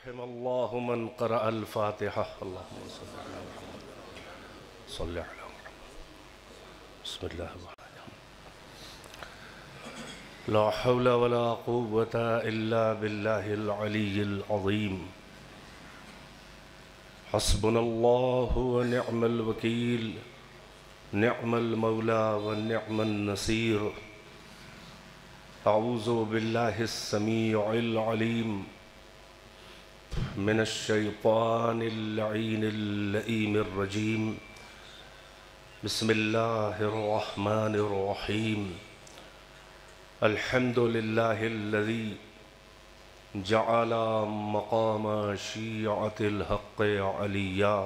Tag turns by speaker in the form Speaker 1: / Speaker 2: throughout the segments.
Speaker 1: रहमल्लाहु मन क़रा अल-फ़ातिहा। अल्लाहुम्मा सल्लि अला मुहम्मद सल्लि अला मुहम्मद। बिस्मिल्लाहिर्रहमानिर्रहीम। ला हौला वला क़ुव्वता इल्ला बिल्लाहिल अलिय्यिल अज़ीम। हस्बुनल्लाहु व निअमल वकील, निअमल मौला व निअमन नसीर। अऊज़ु बिल्लाहिस समीउल अलीम मिनश शैतानिल लईनिल लईमिर रजीम। बिस्मिल्लाहिर रहमानिर रहीम। अल्हम्दुलिल्लाहिल्लज़ी जअल मक़ाम शीअतिल हक़्क़ अलिय्या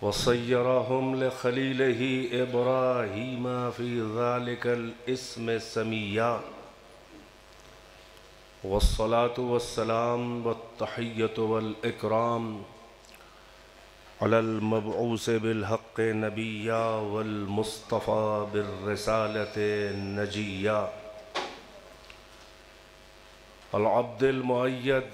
Speaker 1: व सय्यरहुम लिख़लीलिही इब्राहीम फ़ी ज़ालिकल इस्म समय्या। वस्सलातु वस्सलाम वत्तहिय्यतु वल इकराम अलल मबऊस बिल हक़्क़ नबिय्या वल मुस्तफ़ा बिर्रिसालति नजिय्या। अल अब्दिल मुअय्यद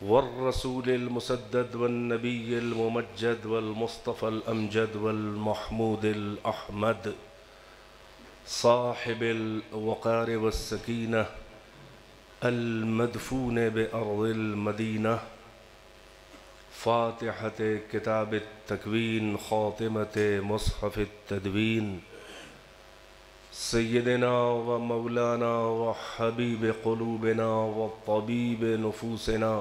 Speaker 1: वर रसूलिल मुसद्दद वन नबिय्यिल मुमज्जद वल मुस्तफ़ल अमजद वल महमूदिल अहमद साहिबिल वक़ार वस्सकीनह अल मदफून बिअर्ज़िल मदीना। फ़ातिहते किताबित तकवीन ख़ातिमते मुसहफ़ित तदवीन। सय्यदना व मौलाना व हबीब क़ुलूबिना व तबीब नुफूसिना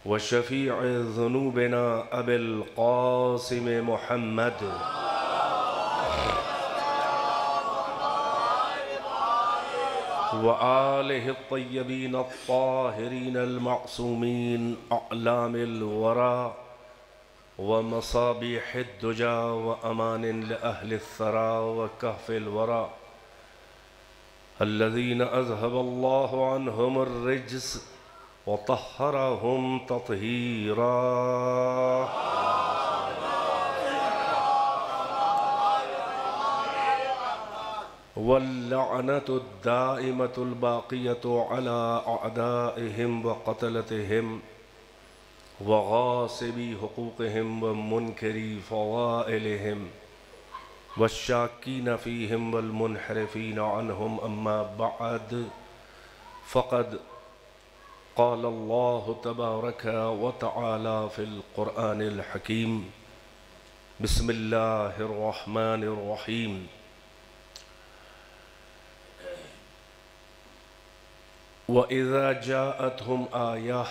Speaker 1: व शफ़ीअ ज़ुनूबिना अबिल क़ासिम मुहम्मद व आलिहि त्तय्यबीन अत्ताहिरीन अल-मअसूमीन अअलामिल वरा व मसाबिहिद्दुजा व अमानिन लिअहलिस्सरा व कहफ़िल वरा अल्लज़ीना अज़हबल्लाहु अन्हुमुर रिज्स व तह्हरहुम तत्हीरा। वल्लअनतु दाइमतुल बाक़ियतु अला अअदाइहिम व क़तलतिहिम व गासिबी हुक़ूक़िहिम व मुनकिरी फ़वाइलिहिम वश्शाकीन फ़ीहिम वल मुनहरिफ़ीन अन्हुम अम्मा बअद। फ़क़द क़ाल अल्लाहु तबारक व तआला फ़िल क़ुरआनिल हकीम। बिस्मिल्लाहिर रहमानिर रहीम। व इज़ा जाअतहुम आयह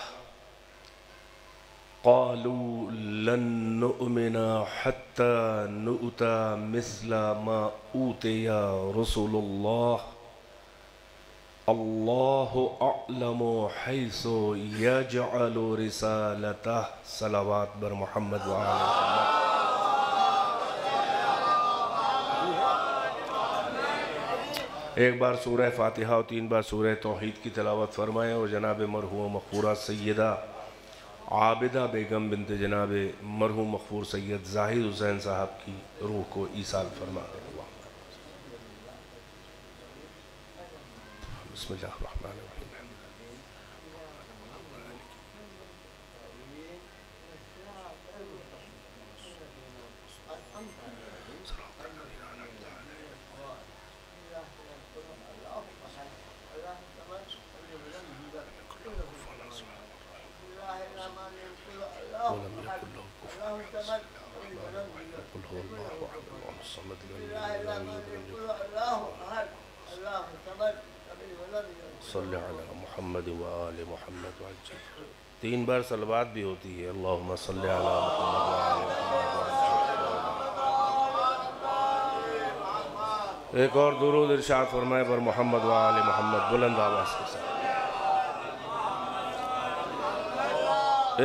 Speaker 1: क़ालू लन नुअमिना हत्ता नुअता मिस्ला मा ऊतिया रसूलुल्लाह अल्लाहु अअलमु हैसु यजअलु रिसालतह। सलावत बर मोहम्मद व आले मोहम्मद। एक बार सूरह फ़ातिहा और 3 बार सूरह तौहीद की तिलावत फरमाएँ और जनाब मरहूम मक़फ़ूरा सैयदा आबिदा बेगम बिनते जनाब मरहूम मक़फ़ूर सैयद ज़ाहिद हुसैन साहब की रूह को ईसाल फरमा दें। बिस्मिल्लाहिर्रहमानिर्रहीम। मुहम्मद व आले मुहम्मद। 3 बार सलवात भी होती है। अल्लाहुम्मा सल्लि अला मुहम्मद व आले मुहम्मद। एक और दुरूद इरशाद फरमाए पर मोहम्मद व आले मोहम्मद बुलंद आवाज़ के साथ।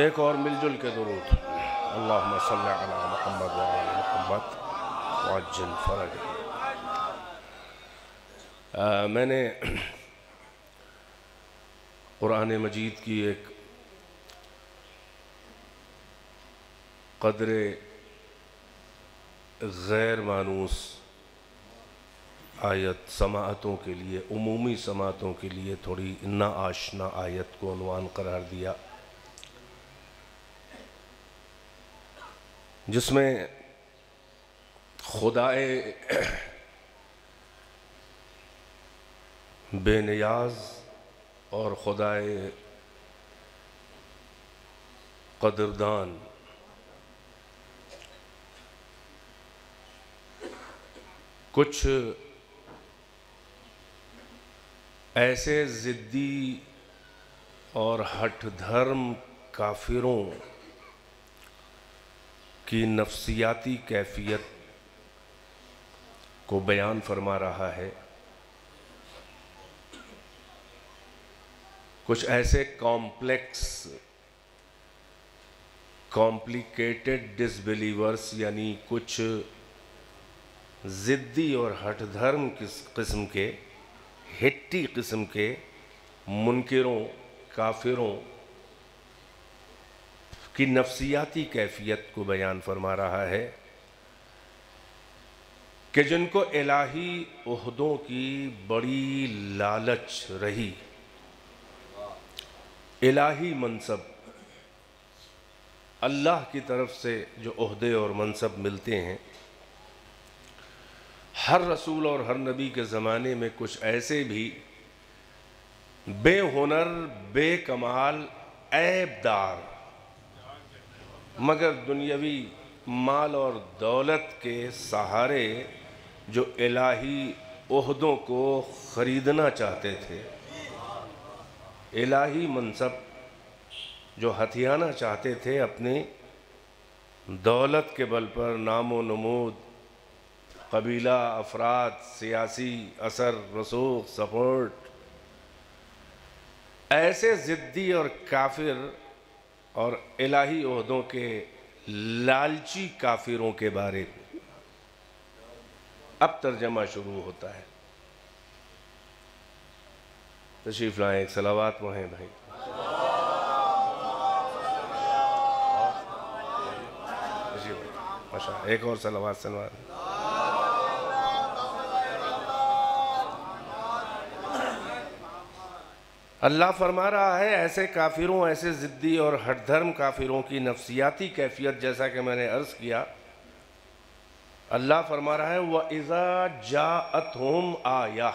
Speaker 1: एक और मिलजुल के दुरूद। अल्लाहुम्मा सल्लि अला मुहम्मद व आले मुहम्मद वअज्जिल फ़रज। मैंने कुरान मजीद की एक क़द्र गैर मानूस आयत समाअतों के लिए, उमूमी समाअतों के लिए थोड़ी ना आशना आयत को उन्वान करार दिया, जिसमें खुदाए बेनियाज और खुदाए क़दरदान कुछ ऐसे ज़िद्दी और हठ धर्म काफिरों की नफ्सियाती कैफियत को बयान फरमा रहा है। कुछ ऐसे कॉम्प्लिकेटेड डिसबिलीवर्स यानी कुछ ज़िद्दी और हठ धर्म किस्म के, हिट्टी किस्म के मुनकिरों, काफिरों की नफ्सियाती कैफियत को बयान फरमा रहा है कि जिनको इलाही ओहदों की बड़ी लालच रही, इलाही मनसब, अल्लाह की तरफ से जो ओहदे और मनसब मिलते हैं, हर रसूल और हर नबी के ज़माने में कुछ ऐसे भी बेहुनर, बेकमाल, ऐबदार मगर दुनियावी माल और दौलत के सहारे जो इलाही ओहदों को ख़रीदना चाहते थे, इलाही मनसब जो हथियाना चाहते थे अपनी दौलत के बल पर, नामो नमूद, कबीला, अफराद, सियासी असर, रसूख, सपोर्ट, ऐसे ज़िद्दी और काफिर और इलाही ओहदों के लालची काफिरों के बारे में अब तर्जमा शुरू होता है। तशरीफ लाएं, एक सलावात पढ़ें भाई। माशा, एक और सलावात सलवात। अल्लाह फरमा रहा है ऐसे काफिरों, ऐसे ज़िद्दी और हठ धर्म काफिरों की नफ्सियाती कैफियत, जैसा कि मैंने अर्ज़ किया, अल्लाह फरमा रहा है व इज़ा जाअतहुम आया,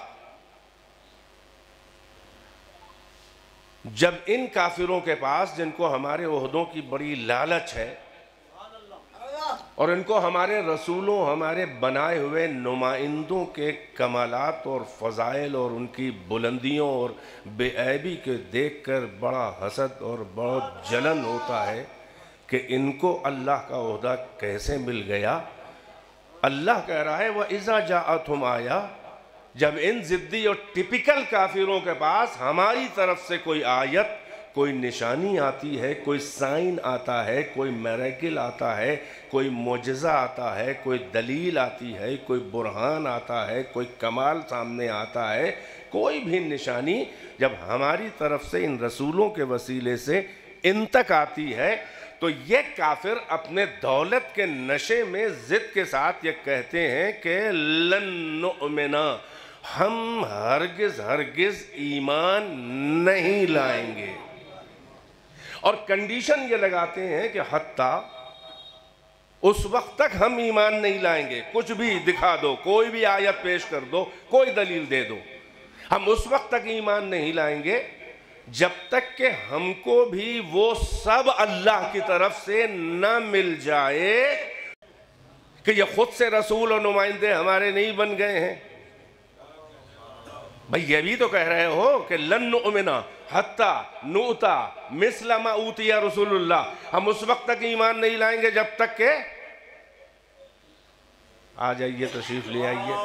Speaker 1: जब इन काफिरों के पास, जिनको हमारे ओहदों की बड़ी लालच है और इनको हमारे रसूलों, हमारे बनाए हुए नुमाइंदों के कमालात और फ़ज़ाइल और उनकी बुलंदियों और बेऐबी के देखकर बड़ा हसद और बहुत जलन होता है कि इनको अल्लाह का ओहदा कैसे मिल गया। अल्लाह कह रहा है वह इज़ा जाअतहुम आया, जब इन ज़िद्दी और टिपिकल काफिरों के पास हमारी तरफ से कोई आयत, कोई निशानी आती है, कोई साइन आता है, कोई मिरेकल आता है, कोई मोजज़ा आता है, कोई दलील आती है, कोई बुरहान आता है, कोई कमाल सामने आता है, कोई भी निशानी जब हमारी तरफ से इन रसूलों के वसीले से इन तक आती है, तो ये काफिर अपने दौलत के नशे में ज़िद के साथ ये कहते हैं कि लन नुअमिना, हम हरगिज़ हरगिज़ ईमान नहीं लाएंगे। और कंडीशन ये लगाते हैं कि हत्ता उस वक्त तक हम ईमान नहीं लाएंगे, कुछ भी दिखा दो, कोई भी आयत पेश कर दो, कोई दलील दे दो, हम उस वक्त तक ईमान नहीं लाएंगे जब तक कि हमको भी वो सब अल्लाह की तरफ से न मिल जाए कि ये खुद से रसूल और नुमाइंदे हमारे नहीं बन गए हैं। भाई ये भी तो कह रहे हो कि लन नुअमिना हत्ता नुता मिस्ला मा ऊतिया रसूलुल्लाह, हम उस वक्त तक ईमान नहीं लाएंगे जब तक के, आ जाइए तशरीफ ले आइए।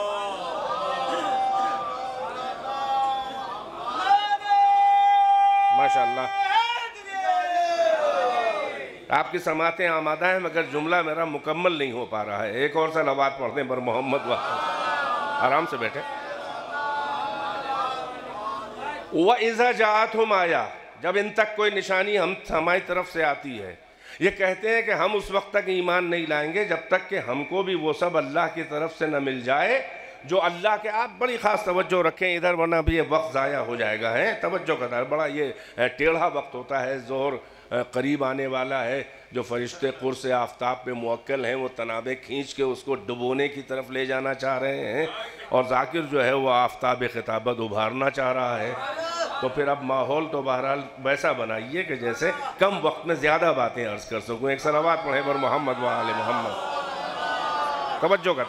Speaker 1: माशाअल्लाह आपकी समातें आमादा हैं, मगर जुमला मेरा मुकम्मल नहीं हो पा रहा है। एक और सलावात पढ़ दें पर मोहम्मद वाह, आराम से बैठे। व इज़ा जाअतहुम आया, जब इन तक कोई निशानी हमारी तरफ से आती है, ये कहते हैं कि हम उस वक्त तक ईमान नहीं लाएंगे जब तक कि हमको भी वो सब अल्लाह की तरफ से न मिल जाए जो अल्लाह के। आप बड़ी ख़ास तवज्जो रखें इधर, वरना भी ये वक्त ज़ाया हो जाएगा। है तवज्जो का बड़ा ये टेढ़ा वक्त होता है, ज़ोहर करीब आने वाला है। जो फरिश्ते कुर्स आफताब पे मुवक्किल हैं वो तनाबे खींच के उसको डुबोने की तरफ ले जाना चाह रहे हैं, और जाकिर जो है वो आफताब खिताबत उभारना चाह रहा है। तो फिर अब माहौल तो बहरहाल वैसा बनाइए कि जैसे कम वक्त में ज़्यादा बातें अर्ज़ कर सकूँ। एक सलावत पढ़े बर मोहम्मद व आले मोहम्मद। तवज्जो का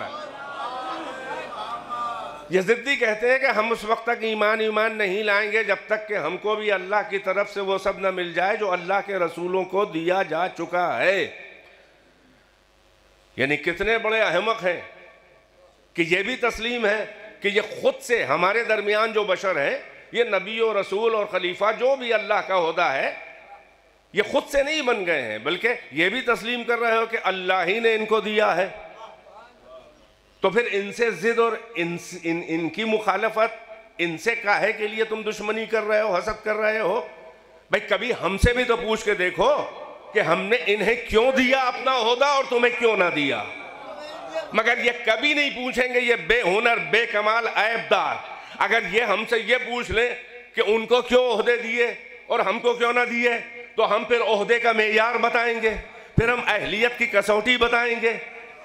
Speaker 1: ये ज़िद्दी कहते हैं कि हम उस वक्त तक ईमान नहीं लाएंगे जब तक कि हमको भी अल्लाह की तरफ से वो सब न मिल जाए जो अल्लाह के रसूलों को दिया जा चुका है। यानी कितने बड़े अहमक हैं कि ये भी तस्लीम है कि ये खुद से हमारे दरमियान जो बशर है, ये नबी और रसूल और खलीफा जो भी अल्लाह का होदा है, ये खुद से नहीं बन गए हैं, बल्कि ये भी तस्लीम कर रहे हो कि अल्लाह ही ने इनको दिया है। तो फिर इनसे जिद और इनकी मुखालफत, इनसे काहे के लिए तुम दुश्मनी कर रहे हो, हसद कर रहे हो? भाई कभी हमसे भी तो पूछ के देखो कि हमने इन्हें क्यों दिया अपना ओहदा और तुम्हें क्यों ना दिया। मगर ये कभी नहीं पूछेंगे, ये बेहुनर बेकमाल ऐबदार। अगर ये हमसे ये पूछ लें कि उनको क्यों ओहदे दिए और हमको क्यों ना दिए, तो हम फिर ओहदे का मेयार बताएंगे, फिर हम अहलियत की कसौटी बताएंगे,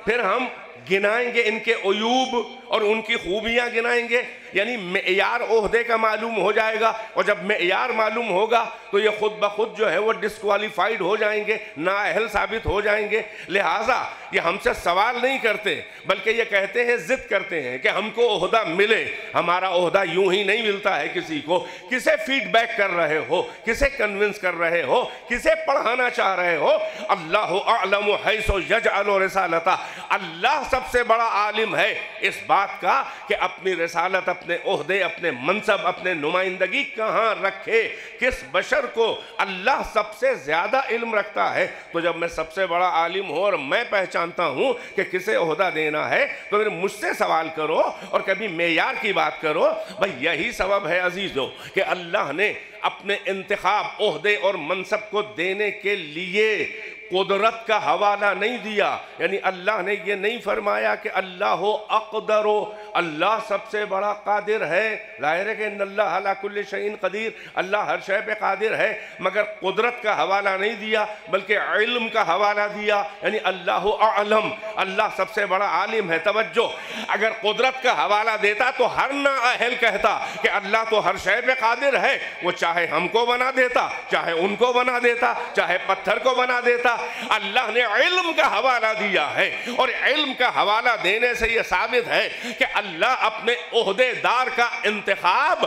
Speaker 1: फिर हम गिनाएंगे इनके अयूब और उनकी खूबियां गिनाएंगे। यानी मेयार ओहदे का मालूम हो जाएगा, और जब मेयार मालूम होगा तो ये खुद ब खुद जो है वो डिस्क्वालीफाइड हो जाएंगे, नाअहल साबित हो जाएंगे। लिहाजा ये हमसे सवाल नहीं करते, बल्कि ये कहते हैं, जिद करते हैं कि हमको ओहदा मिले। हमारा ओहदा यूं ही नहीं मिलता है किसी को। किसे फीडबैक कर रहे हो, किसे कन्विंस कर रहे हो, किसे पढ़ाना चाह रहे हो? अल्लाहु अअलमु हैसु यजअलु रिसालता। अल्लाह सबसे बड़ा आलिम है इस बात का कि अपनी रिसालत, अपने ओहदे, अपने मनसब, अपने नुमाइंदगी कहाँ रखे, किस बशर को अल्लाह सबसे ज़्यादा इल्म रखता है। तो जब मैं सबसे बड़ा आलिम हूँ और मैं पहचानता हूँ कि किसे ओहदा देना है, तो फिर मुझसे सवाल करो और कभी मेयार की बात करो। भाई यही सबब है अजीज़ों कि अल्लाह ने अपने इंतखाब ओहदे और मनसब को देने के लिए कुदरत का हवाला नहीं दिया। यानी अल्लाह ने ये नहीं फरमाया कि अल्लाह हो अक़दरो, अल्लाह सबसे बड़ा कादिर है। ज़ाहिर है कि अल्लाह अला कुल्लि शैइन क़दीर, अल्लाह हर शय पे कादिर है, मगर कुदरत का हवाला नहीं दिया बल्कि इल्म का हवाला दिया। यानी अल्लाह अअलम, अल्लाह सबसे बड़ा आलिम है। तवज्जो, अगर कुदरत का हवाला देता तो हर ना अहल कहता कि अल्लाह तो हर शय पे कादिर है। वो चाहे हमको बना देता, चाहे उनको बना देता, चाहे पत्थर को बना देता। अल्लाह ने इल्म का हवाला दिया है, और इल्म का हवाला देने से यह साबित है कि अल्लाह अपने ओहदेदार का इंतखाब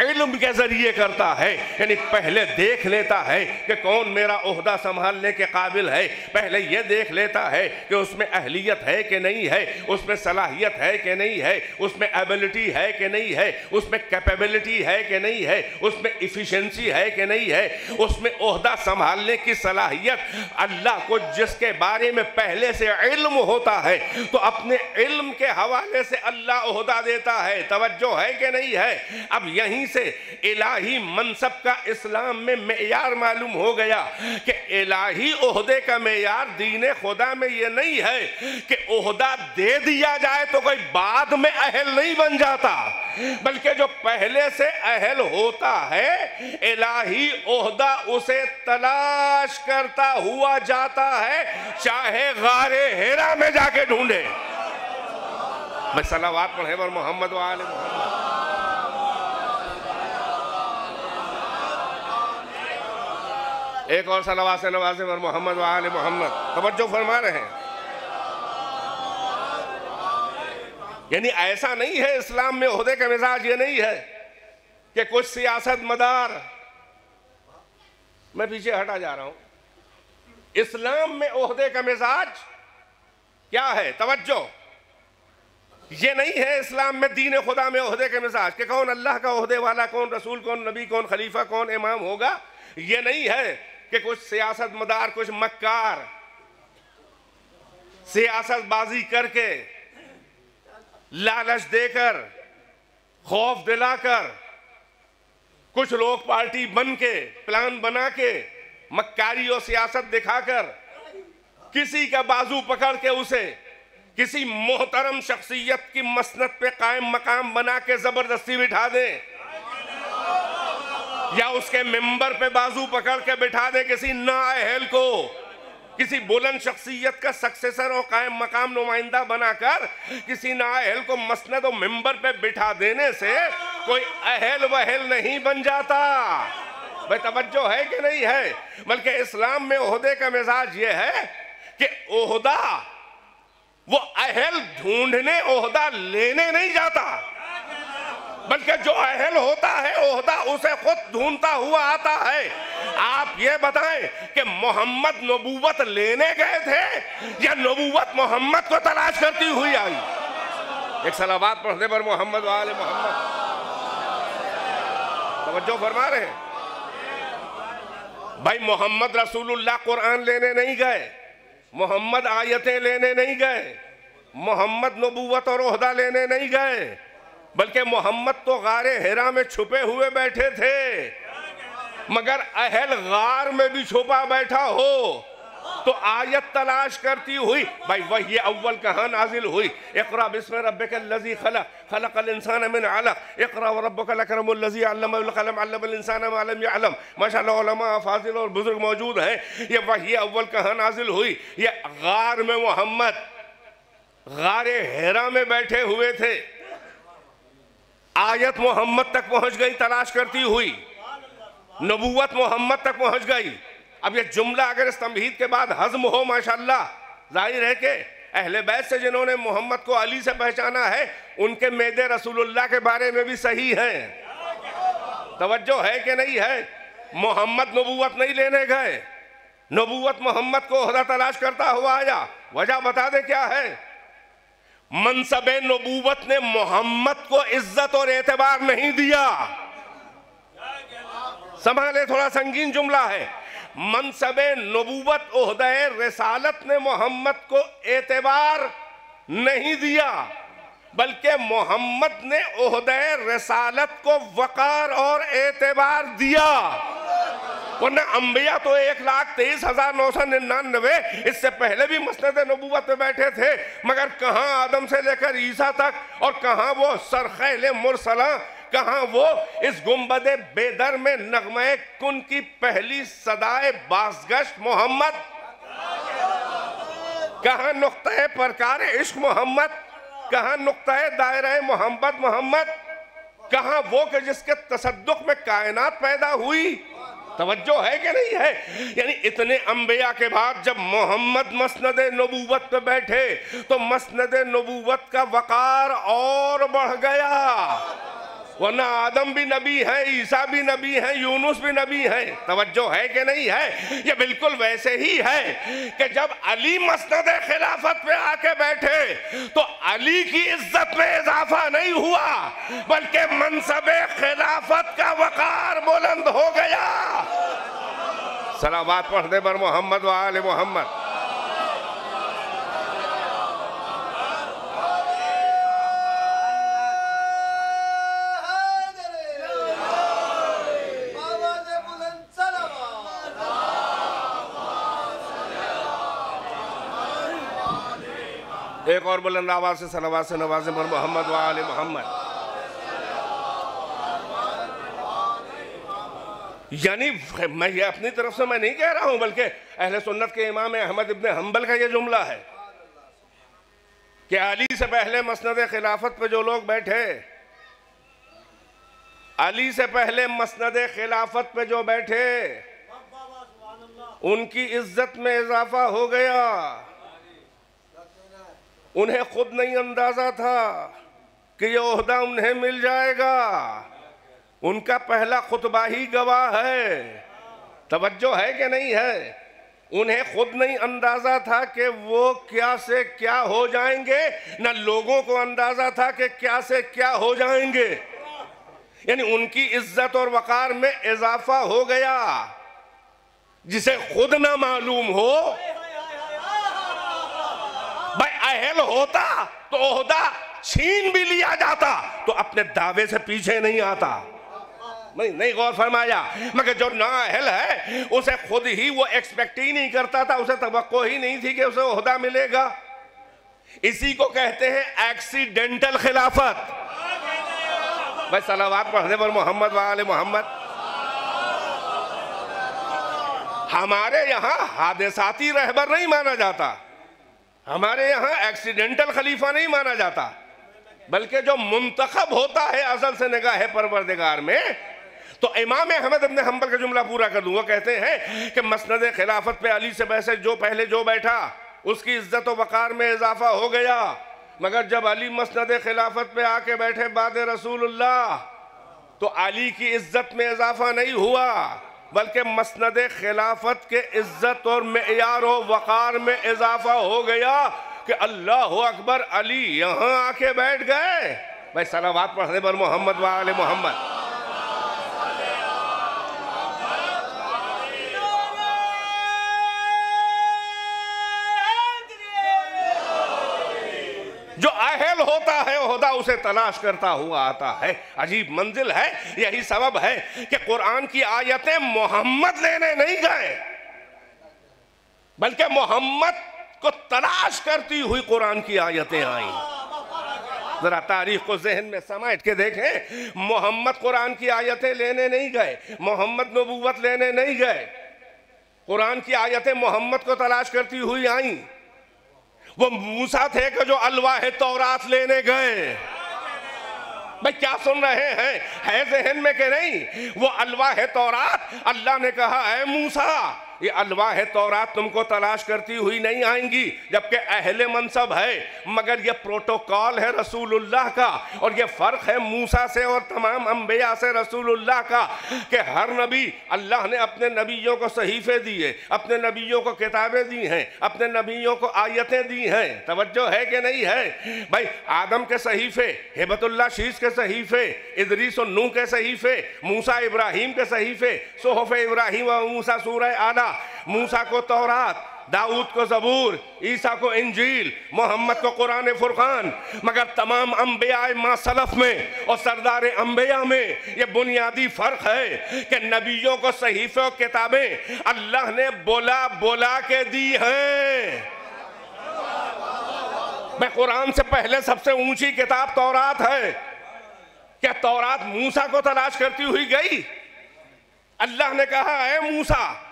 Speaker 1: इल्म के जरिए करता है। यानी पहले देख लेता है कि कौन मेरा ओहदा संभालने के काबिल है, पहले यह देख लेता है कि उसमें अहलियत है कि नहीं है, उसमें सलाहियत है कि नहीं है, उसमें एबिलिटी है कि नहीं है, उसमें कैपेबिलिटी है कि नहीं है, उसमें इफिशिएंसी है कि नहीं है, उसमें ओहदा संभालने की सलाहियत। अल्लाह को जिसके बारे में पहले से इल्म होता है, तो अपने इल्म के हवाले से अल्लाह ओहदा देता है। तवज्जो है कि नहीं है? अब यहीं से इलाही मनसब का इस्लाम में मेयार मालूम हो गया कि इलाही ओहदे का मेयार दीन खुदा में ये नहीं है कि ओहदा दे दिया जाए तो कोई बाद में अहल नहीं बन जाता, बल्कि जो पहले से अहल होता है इलाही ओहदा उसे तलाश करता हुआ जाता है, चाहे गारे हेरा में जाके ढूंढे। मैं सलावात पढ़े वर मोहम्मद व आले मोहम्मद। एक और सलावात से नवाजे वर मोहम्मद व आले मोहम्मद। तवज्जो फरमा रहे हैं। यानी ऐसा नहीं है इस्लाम में ओहदे का मिजाज ये नहीं है कि कुछ सियासत मदार, मैं पीछे हटा जा रहा हूं। इस्लाम में ओहदे का मिजाज क्या है? तवज्जो, ये नहीं है इस्लाम में दीन खुदा में ओहदे के मिजाज कि कौन अल्लाह का ओहदे वाला, कौन रसूल, कौन नबी, कौन खलीफा, कौन इमाम होगा। ये नहीं है कि कुछ सियासत मदार, कुछ मक्कार सियासतबाजी करके, लालच देकर, खौफ दिलाकर, कुछ लोग पार्टी बन के, प्लान बना के मक्कारी और सियासत दिखाकर किसी का बाजू पकड़ के उसे किसी मोहतरम शख्सियत की मसनद पे कायम मकाम बना के जबरदस्ती बिठा दे, या उसके मिंबर पे बाजू पकड़ के बिठा दे किसी नाअहल को, किसी बुलंद शख्सियत का सक्सेसर और कायम मकाम नुमाइंदा बनाकर किसी नाअहल को मसनद और मिंबर पे बिठा देने से कोई अहल वहल नहीं बन जाता। भाई तवज्जो है कि नहीं है? बल्कि इस्लाम में ओहदे का मिजाज ये है कि ओहदा वो अहल ढूंढने ओहदा लेने नहीं जाता, बल्कि जो अहल होता है ओहदा उसे खुद ढूंढता हुआ आता है। आप ये बताएं कि मोहम्मद नबूवत लेने गए थे या नबूवत मोहम्मद को तलाश करती हुई आई? एक सलावत पढ़ने पर मोहम्मद वाले मोहम्मद, तवज्जो फरमा रहे हैं भाई। मोहम्मद रसूलुल्लाह कुरान लेने नहीं गए, मोहम्मद आयतें लेने नहीं गए, मोहम्मद नबूवत और ओहदा लेने नहीं गए, बल्कि मोहम्मद तो गारे हिरा में छुपे हुए बैठे थे। मगर अहल गार में भी छुपा बैठा हो तो आयत तलाश करती हुई भाई वही अव्वल कहाँ नाजिल हुई? इक़रा बिस्मि रब्बिकल लज़ी खलक़, खलक़ल इंसान मिन अलक़, इक़रा व रब्बुकल अकरमुल लज़ी अल्लमल क़लम, अल्लमल इंसान मा लम यअलम। माशाअल्लाह उलमा फाज़िल और बुजुर्ग मौजूद हैं। ये वही अव्वल कहाँ नाजिल हुई? ये गार में मोहम्मद गारे हिरा में बैठे हुए थे, आयत मोहम्मद तक पहुंच गई तलाश करती हुई, नबूवत मोहम्मद तक पहुंच गई। अब ये जुमला अगर इस तमहीद के बाद हज़म हो माशाअल्लाह, जाहिर है कि अहले बैत से जिन्होंने मोहम्मद को अली से पहचाना है उनके मेदे रसूलुल्लाह के बारे में भी सही है। तवज्जो है कि नहीं है? मोहम्मद नबूवत नहीं लेने गए, नबूवत मोहम्मद को ओहदा तलाश करता हुआ आया। वजह बता दे क्या है? मनसबे नबूवत ने मोहम्मद को इज्जत और एतबार नहीं दिया। संभाले, थोड़ा संगीन जुमला है। मनसबे नबूवत ओहदे रिसालत ने मोहम्मद को एतबार नहीं दिया, बल्कि मोहम्मद ने ओहदे रिसालत को वकार और एतबार दिया। वरना अंबिया तो 1,23,999 इससे पहले भी मसनद नबूवत पे बैठे थे, मगर कहाँ आदम से लेकर ईसा तक, और कहाँ वो सरखैल मुरसला, कहाँ वो इस गुंबदे बेदर में नगमे कुन की पहली सदाए बासगश्त मोहम्मद, कहाँ नुक्ता परकार इश्क मोहम्मद, कहाँ नुक्ता दायरा मोहम्मद मोहम्मद, कहाँ वो कि जिसके तसद्दुक में कायनात पैदा हुई। तवज्जो है कि नहीं है? यानी इतने अंबिया के बाद जब मोहम्मद मसनद नबूवत पे बैठे तो मसनद नबूवत का वकार और बढ़ गया। वरना आदम भी नबी है, ईसा भी नबी है, यूनुस भी नबी है। तवज्जो है कि नहीं है? ये बिल्कुल वैसे ही है कि जब अली मसनद खिलाफत पे आके बैठे तो अली की इज्जत में इजाफा नहीं हुआ, बल्कि मनसबे खिलाफत का वकार बुलंद हो गया। सलावत पढ़ने पर मोहम्मद व आले मोहम्मद। एक और बुलंद आवाज से सलावत से नवाज़े पर मोहम्मद व आले मोहम्मद। यानी मैं ये अपनी तरफ से मैं नहीं कह रहा हूं, बल्कि अहले सुन्नत के इमाम अहमद इब्न हंबल का ये जुमला है कि अली से पहले मसनद खिलाफत पे जो लोग बैठे, अली से पहले मसनद खिलाफत पे जो बैठे, उनकी इज्जत में इजाफा हो गया। उन्हें खुद नहीं अंदाजा था कि ये ओहदा उन्हें मिल जाएगा। उनका पहला खुतबा ही गवाह है। तवज्जो है कि नहीं है? उन्हें खुद नहीं अंदाजा था कि वो क्या से क्या हो जाएंगे, न लोगों को अंदाजा था कि क्या से क्या हो जाएंगे। यानी उनकी इज्जत और वकार में इजाफा हो गया। जिसे खुद ना मालूम हो, भाई अहल होता तो ओहदा छीन भी लिया जाता तो अपने दावे से पीछे नहीं आता। नहीं गौर फरमाया। मगर जो नाअहल है उसे खुद ही वो एक्सपेक्ट ही नहीं करता था, उसे तवक्को ही नहीं थी कि उसे ओहदा मिलेगा। इसी को कहते हैं एक्सीडेंटल खिलाफत। भाई सलावत पढ़ने पर मोहम्मद वाले मोहम्मद। हमारे यहाँ हादसाती रहबर नहीं माना जाता, हमारे यहाँ एक्सीडेंटल खलीफा नहीं माना जाता, बल्कि जो मुंतखब होता है असल से निगाह परवरदिगार में। तो इमाम अहमद इब्न हंबल का जुमला पूरा कर दूंगा। कहते हैं कि मसनद खिलाफत पे अली से वैसे जो पहले जो बैठा उसकी इज्जत व वक़ार में इजाफा हो गया, मगर जब अली मसनद खिलाफत पे आके बैठे बाद रसूलुल्लाह तो अली की इज्जत में इजाफा नहीं हुआ, बल्कि मसनद खिलाफत के इज्जत और मेयार व वक़ार में इजाफा हो गया कि अल्लाह अकबर, अली यहाँ आके बैठ गए। भाई सलावत पढ़ने पर मोहम्मद वाले मोहम्मद। जो अहल होता है ओहदा उसे तलाश करता हुआ आता है। अजीब मंजिल है। यही सबब है कि कुरान की आयतें मोहम्मद लेने नहीं गए, बल्कि मोहम्मद को तलाश करती हुई कुरान की आयतें आई। जरा तारीख को जहन में समेट के देखें। मोहम्मद कुरान की आयतें लेने नहीं गए, मोहम्मद नबूवत लेने नहीं गए, कुरान की आयतें मोहम्मद को तलाश करती हुई आई। वो मूसा थे कि जो अलवाह तौरात लेने गए। भाई क्या सुन रहे हैं, है जहन में कि नहीं? वो अलवाह तौरात, अल्लाह ने कहा है मूसा ये अलवाह तौरात तुमको तलाश करती हुई नहीं आएंगी, जबकि अहले मनसब है, मगर ये प्रोटोकॉल है रसूलुल्लाह का। और ये फ़र्क है मूसा से और तमाम अंबिया से रसूलुल्लाह का कि हर नबी अल्लाह ने अपने नबियों को सहीफ़े दिए, अपने नबियों को किताबें दी हैं, अपने नबियों को आयतें दी हैं। तवज्जो है कि नहीं है? भाई आदम के सहीफ़े, हिबतुल्लाह शीस के सहीफ़े, इदरीस और नूह के सहीफ़े, मूसा इब्राहीम के सहीफ़े, सुहफ़ इब्राहीम व मूसा सूरह आला, मूसा को तौरात, दाऊद को ज़बूर, ईसा को इंजील, मोहम्मद को कुरान फुरकान। मगर तमाम अंबिया मासलफ में और सरदार अंबिया में ये बुनियादी फ़र्क है कि नबियों को सहीफ़े और किताबें अल्लाह ने बोला बोला के दी हैं। मैं कुरान से पहले सबसे ऊंची किताब तौरात है। क्या तौरात मूसा को तलाश करती हुई गई? अल्लाह ने कहा है मूसा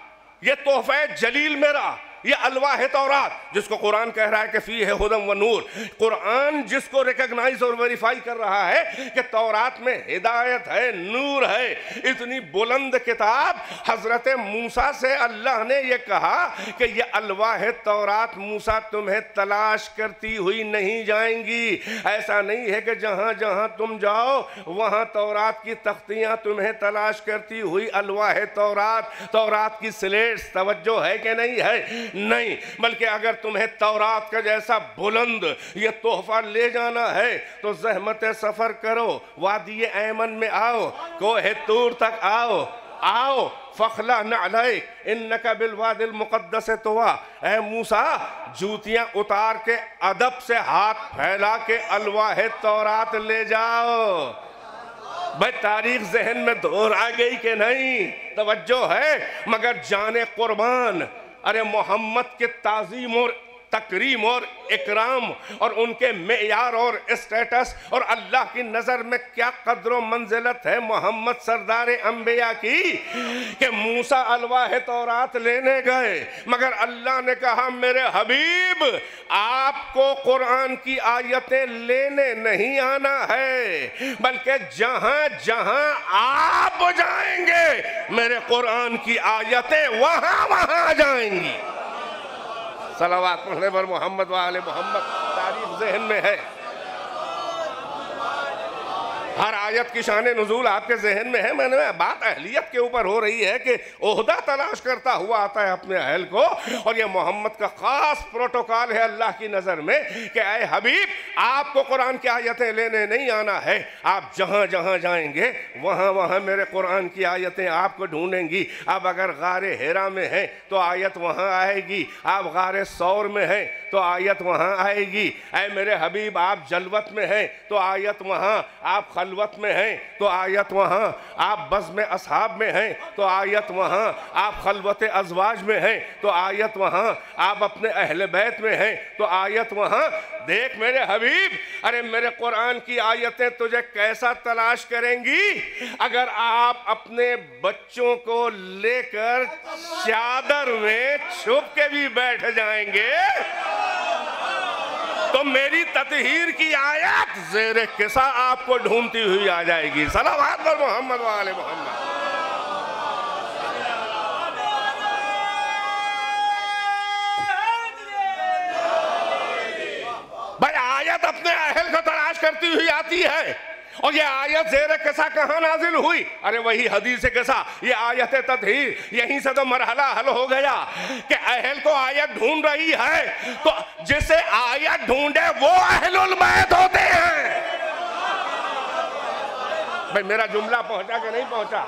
Speaker 1: ये तोहफे जलील मेरा, ये अलवाह तौरात, जिसको कुरान कह रहा है कि फी है हुदम व नूर। कुरान जिसको रिकॉग्नाइज और वेरीफाई कर रहा है कि तौरात में हिदायत है, नूर है। इतनी बुलंद किताब हजरत मूसा से अल्लाह ने ये कहा कि ये अलवाह तौरात मूसा तुम्हें तलाश करती हुई नहीं जाएंगी। ऐसा नहीं है कि जहाँ जहाँ तुम जाओ वहाँ तौरात की तख्तियाँ तुम्हें तलाश करती हुई अलवाह तौरात, तौरात की स्लेट्स। तवज्जो है कि नहीं है? नहीं, बल्कि अगर तुम्हें तौरात का जैसा बुलंद ये तोहफा ले जाना है तो ज़हमत सफ़र करो, वादी ऐमन में आओ, कोहे तूर तक आओ फ़खला नअलैक इन्नका बिलवादिल मुक़द्दस तुवा। ऐ मूसा जूतियाँ उतार के अदब से हाथ फैला के अलवाह तौरात ले जाओ। भाई तारीख जहन में दोहरा गई कि नहीं? तवज्जो है। मगर जाने कुर्बान, अरे मोहम्मद के ताज़ीम और तकरीम और इकराम और उनके मेयार और स्टेटस और अल्लाह की नज़र में क्या कद्र मंजिलत है मोहम्मद सरदार अंबिया की कि मूसा अलवाह तौरात लेने गए, मगर अल्लाह ने कहा मेरे हबीब आपको कुरान की आयतें लेने नहीं आना है, बल्कि जहां जहां आप जाएंगे मेरे कुरान की आयतें वहां वहां जाएंगी। सलावत पढ़ने पर मोहम्मद वाले मोहम्मद। तारीफ जहन में है, हर आयत की शान नुज़ूल आपके जहन में है। मैंने बात अहलियत के ऊपर हो रही है कि ओहदा तलाश करता हुआ आता है अपने अहल को, और ये मोहम्मद का ख़ास प्रोटोकॉल है अल्लाह की नज़र में कि ऐ हबीब आपको कुरान की आयतें लेने नहीं आना है, आप जहाँ जहाँ जाएंगे वहाँ वहाँ मेरे कुरान की आयतें आपको ढूंढेंगी। अब अगर गारे हिरा में हैं तो आयत वहाँ आएगी, आप गारे सौर में हैं तो आयत वहाँ आएगी। ऐ मेरे हबीब आप जलवत में हैं तो आयत वहाँ, आप खलवत में हैं तो आयत वहाँ, आप बज़ में असहाब में हैं तो आयत वहाँ, आप खलवत अज़वाज में हैं तो आयत वहाँ, आप अपने अहले बैत में हैं तो आयत वहाँ। देख मेरे हबीब, अरे मेरे कुरान की आयतें तुझे कैसा तलाश करेंगी अगर आप अपने बच्चों को लेकर चादर में छुप के भी बैठ जाएंगे तो मेरी ततहीर की आयत ज़ेरे किसा आपको ढूंढती हुई आ जाएगी। सलावत पर मोहम्मद व आले मोहम्मद। भाई आयत अपने अहल को तलाश करती हुई आती है और ये आयत ज़ेरे किसा कहाँ नाजिल हुई? अरे वही हदीस किसा, ये आयत ततहीर, यहीं से तो मरहला हल हो गया कि अहल को आयत ढूंढ रही है तो जिसे आयत ढूंढे वो अहलुल बैत होते हैं। भाई मेरा जुमला पहुंचा कि नहीं पहुंचा?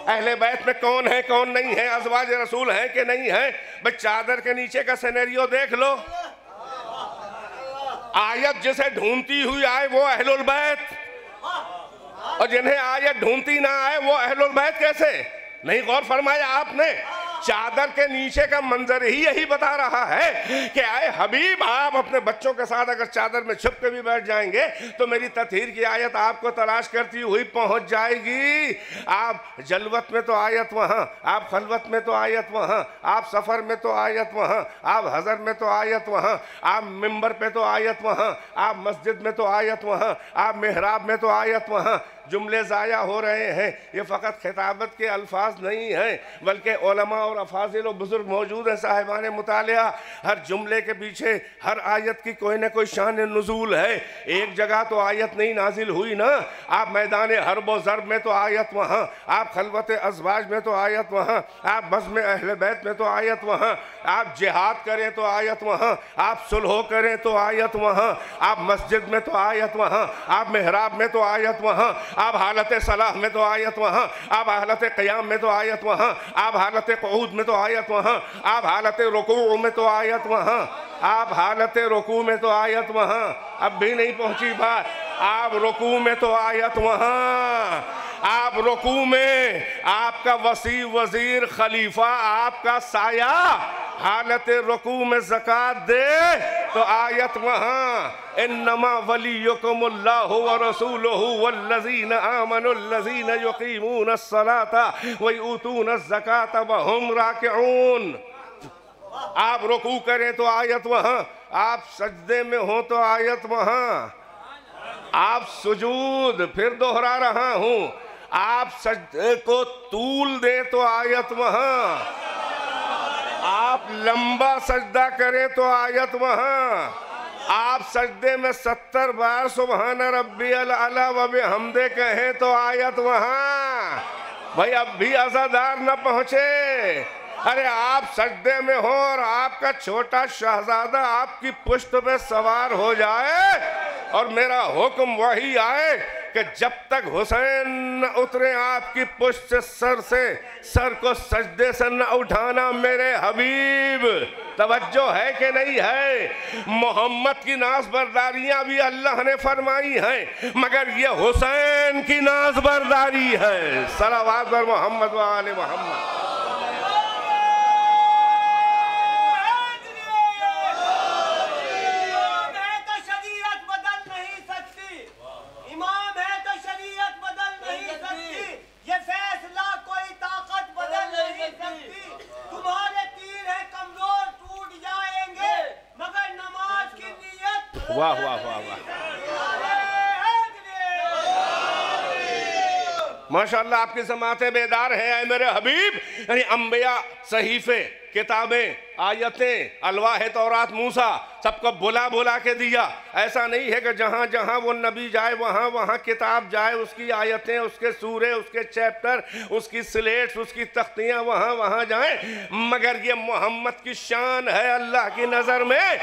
Speaker 1: अहले बैत में कौन है कौन नहीं है, अज़वाज रसूल है कि नहीं है? भाई चादर के नीचे का सिनेरियो देख लो, आयत जिसे ढूंढती हुई आए वो अहलुल बैत, और जिन्हें आयत ढूंढती ना आए वो अहलुल बैत कैसे? नहीं गौर फरमाया आपने? चादर के नीचे का मंजर ही यही बता रहा है कि आए हबीब आप अपने बच्चों के साथ अगर चादर में छुप के भी बैठ जाएंगे तो मेरी ततहीर की आयत आपको तलाश करती हुई पहुंच जाएगी। आप जलवत में तो आयत वहाँ, आप खलवत में तो आयत वहाँ, आप सफ़र में तो आयत वहाँ, आप हज़र में तो आयत वहाँ, आप मिंबर पे तो आयत वहाँ, आप मस्जिद में तो आयत वहाँ, आप मेहराब में तो आयत वहाँ। जुमले ज़ाया हो रहे हैं। ये फ़कत खिताबत के अल्फाज नहीं हैं बल्कि उलमा और अफाजिल और बुज़ुर्ग मौजूद हैं साहिबान मुतालिया। हर जुमले के पीछे हर आयत की कोई ना कोई शान नुज़ूल है। एक जगह तो आयत नहीं नाजिल हुई ना, आप मैदान हर्ब व ज़र्ब में तो आयत वहाँ, आप खलवत अज़वाज में तो आयत वहाँ, आप बज़्म में अहले बैत में तो आयत वहाँ, आप जिहाद करें तो आयत वहाँ, आप सुलह करें तो आयत वहाँ, आप मस्जिद में तो आयत वहाँ, आप मेहराब में तो आयत वहाँ, आप हालत सलाह में तो आयत वहाँ, आप हालत क़याम में तो आयत वहाँ, आप हालत क़ऊद में तो आयत वहाँ, आप हालत रुकू में तो आयत वहाँ, आप हालत रुकू में तो आयत वहाँ। अब भी नहीं पहुँची बात, आप रुकू में तो आयत वहाँ, आप रुकू में आपका वसी वजीर खलीफा आपका साया हालत रुकू में ज़कात दे तो आयत वहाँ। इन्नमा वलियुकुमुल्लाहु व रसूलुहु वल्लज़ीना आमनुल्लज़ीना युक़ीमूनस्सलाता व युतूनज़्ज़काता व हुम राकिऊन। आप रुकू करें तो आयत वहाँ, आप सजदे में हो तो आयत वहाँ, आप सुजूद, फिर दोहरा रहा हूँ, आप सजदे को तूल दे तो आयत वहाँ, आप लंबा सजदा करें तो आयत वहाँ, आप सजदे में 70 बार सुबहान रब्बियल आला व बिहम्दे कहें तो आयत वहाँ। भाई अब भी अज़ादार न पहुँचे। अरे आप सजदे में हो और आपका छोटा शहजादा आपकी पुश्त पे सवार हो जाए और मेरा हुक्म वही आए कि जब तक हुसैन न उतरे आपकी पुश्त से सर को सजदे से न उठाना मेरे हबीब। तवज्जो है कि नहीं है? मोहम्मद की नाज़बरदारियाँ भी अल्लाह ने फरमाई हैं मगर ये हुसैन की नाज़बरदारी है। सलावत पर मोहम्मद व आले मोहम्मद। वाह वाह वाह वाह, माशाअल्लाह आपकी समातें बेदार है मेरे हबीब। यानी अंबिया, सहीफे, किताबें, आयतें, अलवाह तौरात मूसा सबको बुला बुला के दिया। ऐसा नहीं है कि जहाँ जहाँ वो नबी जाए वहाँ वहाँ किताब जाए, उसकी आयतें, उसके सूरे, उसके चैप्टर, उसकी स्लेट्स, उसकी तख्तियाँ वहाँ वहाँ जाएं। मगर ये मोहम्मद की शान है अल्लाह की नज़र में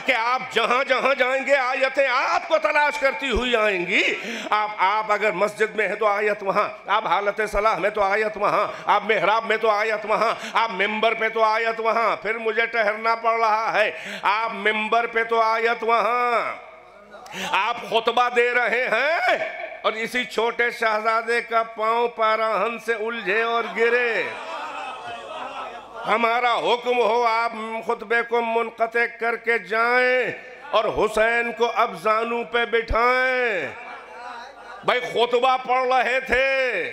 Speaker 1: कि आप जहाँ जहाँ जाएंगे आयतें आपको तलाश करती हुई आएंगी। आप अगर मस्जिद में है तो आयत वहाँ, आप हालत सलाह में तो आयत वहाँ, आप मेहराब में तो आयत वहाँ, आप मिंबर पे तो आयत वहाँ, फिर मुझे ठहरना पड़ रहा है, आप मिंबर पे तो आयत वहाँ, आप खुतबा दे रहे हैं और इसी छोटे शहजादे का पांव पाराहन से उलझे और गिरे। हमारा हुक्म हो आप खुतबे को मुनक़ते करके जाएं और हुसैन को अब जानू पे बिठाएं। भाई खुतबा पढ़ रहे थे,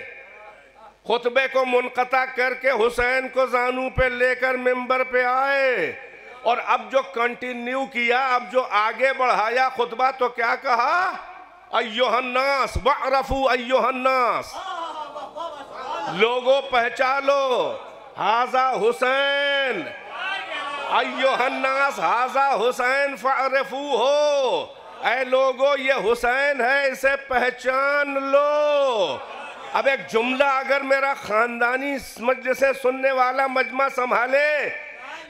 Speaker 1: खुतबे को मुनक़ता करके हुसैन को जानू पे लेकर मिंबर पे आए और अब जो कंटिन्यू किया, अब जो आगे बढ़ाया खुतबा, तो क्या कहा? अय्युहन्नास वअरफू अय्युहन्नास, लोगों पहचानो हाजा हुसैन, अय्युहन्नास हाजा हुसैन फअरफू हो, ऐ लोगो ये हुसैन है, इसे पहचान लो। अब एक जुमला अगर मेरा खानदानी मजलिस से सुनने वाला मजमा संभाले,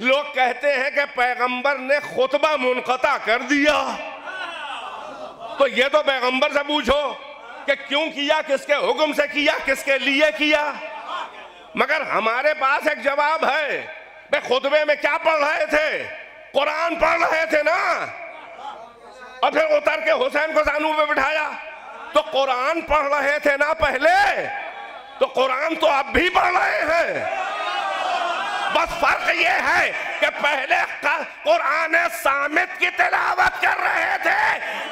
Speaker 1: लोग कहते हैं कि पैगंबर ने खुतबा मुनक़ता कर दिया, तो ये तो पैगंबर से पूछो कि क्यों किया, किसके हुक्म से किया, किसके लिए किया। मगर हमारे पास एक जवाब है। भाई खुतबे में क्या पढ़ रहे थे? कुरान पढ़ रहे थे ना, और फिर उतर के हुसैन को जानू पे बिठाया। तो कुरान पढ़ रहे थे ना पहले, तो कुरान तो अब भी पढ़ रहे हैं। बस फर्क ये है कि पहले कुरान सामित की तिलावत कर रहे थे,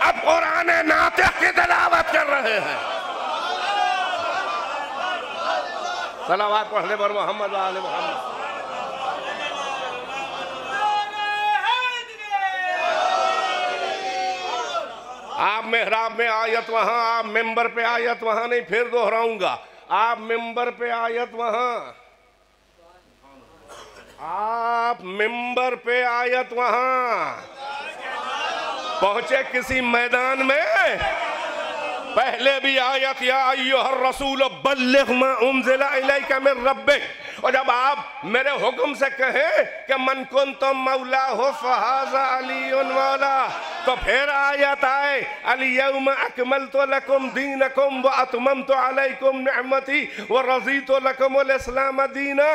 Speaker 1: अब कुरान नातिक़ की तिलावत कर रहे हैं। सलावत पढ़ने पर मोहम्मद व आले मोहम्मद। आप मेहराब में आयत वहां, आप मिंबर पे आयत वहां, नहीं फिर दोहराऊंगा, आप मिंबर पे आयत वहां, आप मिंबर पे आयत वहां। पहुंचे किसी मैदान में, पहले भी आयत या अय्युहर रसूल बल्लिग मा उनज़िला इलैका मिन रब्बिक, और जब आप मेरे हुक्म से कहें कि मन कुंतुम मौला हो फहाज़ा अलीयुन मौला, तो फिर आयत आए अल-यौम अकमलतु लकुम दीनकुम व अतममतु अलैकुम निअमती व रज़ीतु लकुमुल इस्लाम दीना।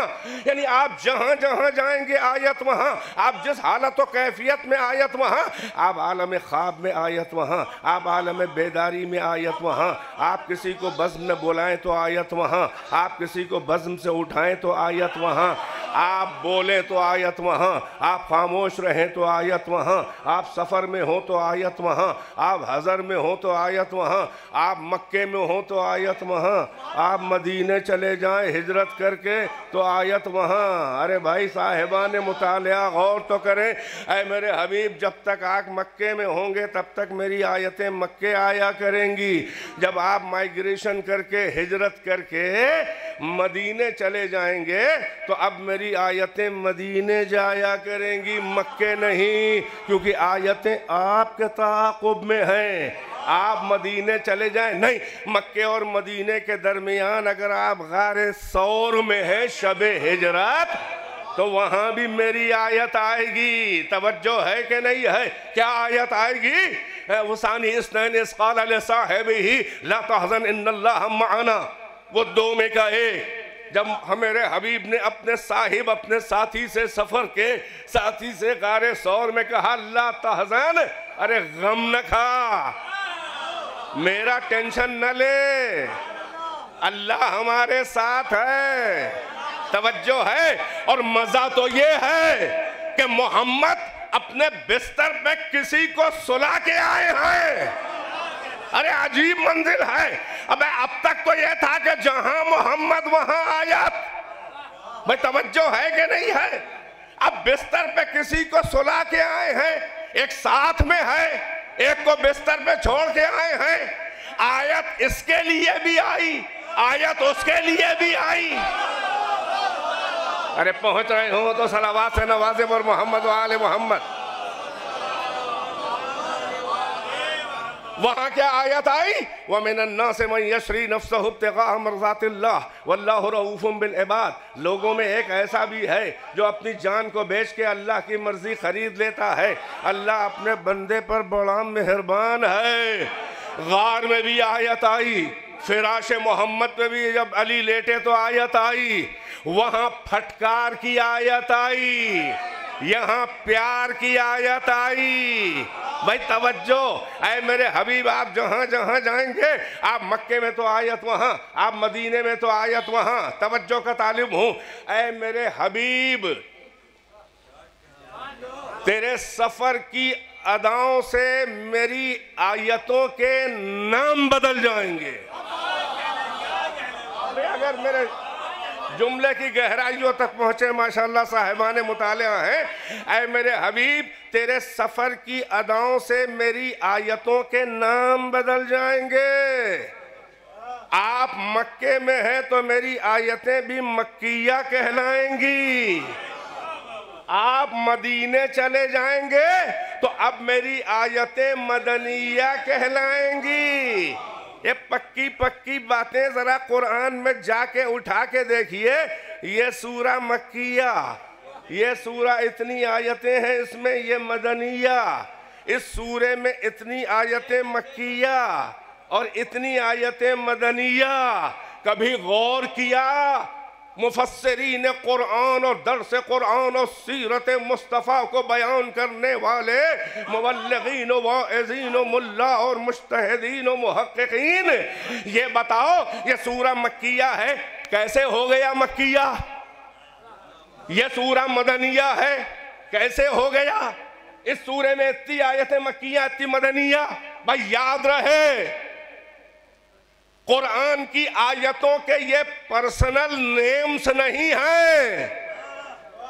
Speaker 1: यानी आप जहाँ जहाँ जाएंगे आयत वहाँ, आप जिस हालत व कैफियत में आयत वहाँ, आप आलम ख्वाब में आयत वहाँ, आप आलम बेदारी में आयत वहाँ, आप किसी को बज़्म में बुलाएं तो आयत वहाँ, आप किसी को बज़्म से उठाएं तो आयत वहाँ, आप बोलें तो आयत वहाँ, आप खामोश रहें तो आयत वहाँ, आप सफ़र में हो तो आयत वहाँ, आप हज़र में हो तो आयत वहाँ, आप मक्के में हो तो आयत वहाँ, आप मदीने चले जाएं हिजरत करके तो आयत वहाँ। अरे भाई साहिबान मुतालिया गौर तो करें। ऐ मेरे हबीब, जब तक आप मक्के में होंगे तब तक मेरी आयतें मक्के आया करेंगी। जब आप माइग्रेशन करके हिजरत करके मदीने चले जाएंगे तो अब मेरी आयतें मदीने जाया करेंगी, मक्के नहीं, क्योंकि आयतें आपके ताक़ुब में हैं। आप मदीने चले जाएं, नहीं, मक्के और मदीने के दरमियान अगर आप गारे सौर में हैं शबे हिजरत, तो वहां भी मेरी आयत आएगी। तवज्जो है कि नहीं है? क्या आयत आएगी? वसानी इस्नैन इज़ क़ाल लिसाहिबिही ला तहज़न इन्नल्लाह मअना, वो दो में का एक। जब हमारे हबीब ने अपने साहिब, अपने साथी से, सफर के साथी से गारे सौर में कहा ला तहज़न, अरे गम न खा, मेरा टेंशन न ले, अल्लाह हमारे साथ है। तवज्जो है। और मजा तो ये है कि मोहम्मद अपने बिस्तर पे किसी को सुला के आए हैं। अरे अजीब मंजिल है। अबे अब तक तो ये था कि जहां मोहम्मद वहां आयत। भाई तवज्जो है कि नहीं है? अब बिस्तर पे किसी को सुला के आए हैं, एक साथ में है, एक को बिस्तर पे छोड़ के आए हैं। आयत इसके लिए भी आई, आयत उसके लिए भी आई। अरे पहुंच रहे हो तो सलावात से नवाजे पर मोहम्मद व आले मोहम्मद। वहां क्या आयत आई? व मिनन्नास मन यशरी नफ्सहु इब्तिग़ाअ मर्ज़ातिल्लाह वल्लाहु रऊफ़ुम बिल इबाद। लोगों में एक ऐसा भी है जो अपनी जान को बेच के अल्लाह की मर्जी खरीद लेता है। अल्लाह अपने बंदे पर बड़ा मेहरबान है। गार में भी आयत आई, फिराश मोहम्मद में भी जब अली लेटे तो आयत आई, वहां फटकार की आयत आई। यहाँ प्यार की आयत आई। भाई तवज्जो, ऐ मेरे हबीब आप जहाँ जहाँ जाएंगे, आप मक्के में तो आयत वहाँ, आप मदीने में तो आयत वहाँ, तवज्जो का तालिब हूँ। ऐ मेरे हबीब तेरे सफर की अदाओं से मेरी आयतों के नाम बदल जाएंगे। अगर मेरे जुमले की गहराइयों तक पहुंचे माशाअल्लाह साहिबाने मुतालिया हैं। ऐ मेरे हबीब तेरे सफर की अदाओं से मेरी आयतों के नाम बदल जाएंगे। आप मक्के में हैं तो मेरी आयतें भी मक्किया कहलाएंगी। आप मदीने चले जाएंगे तो अब मेरी आयतें मदनिया कहलाएंगी। ये पक्की पक्की बातें जरा कुरान में जाके उठा के देखिए। ये सूरा मक्किया, ये सूरा इतनी आयतें हैं इसमें, ये मदनिया। इस सूरे में इतनी आयतें मक्किया और इतनी आयतें मदनिया। कभी गौर किया मुफस्सिरीन कुरान और दर्स कुरान और सीरत मुस्तफ़ा को बयान करने वाले मुबल्लिगीन वाइज़ीन मुल्ला और मुज्तहिदीन और मुहक्किकीन, ये बताओ ये सूरा मक्किया है, कैसे हो गया मक्किया? ये सूरा मदनिया है, कैसे हो गया? इस सूरे में इतनी आयतें मक्किया, इतनी मदनिया। भाई याद रहे कुरान की आयतों के ये पर्सनल नेम्स नहीं हैं,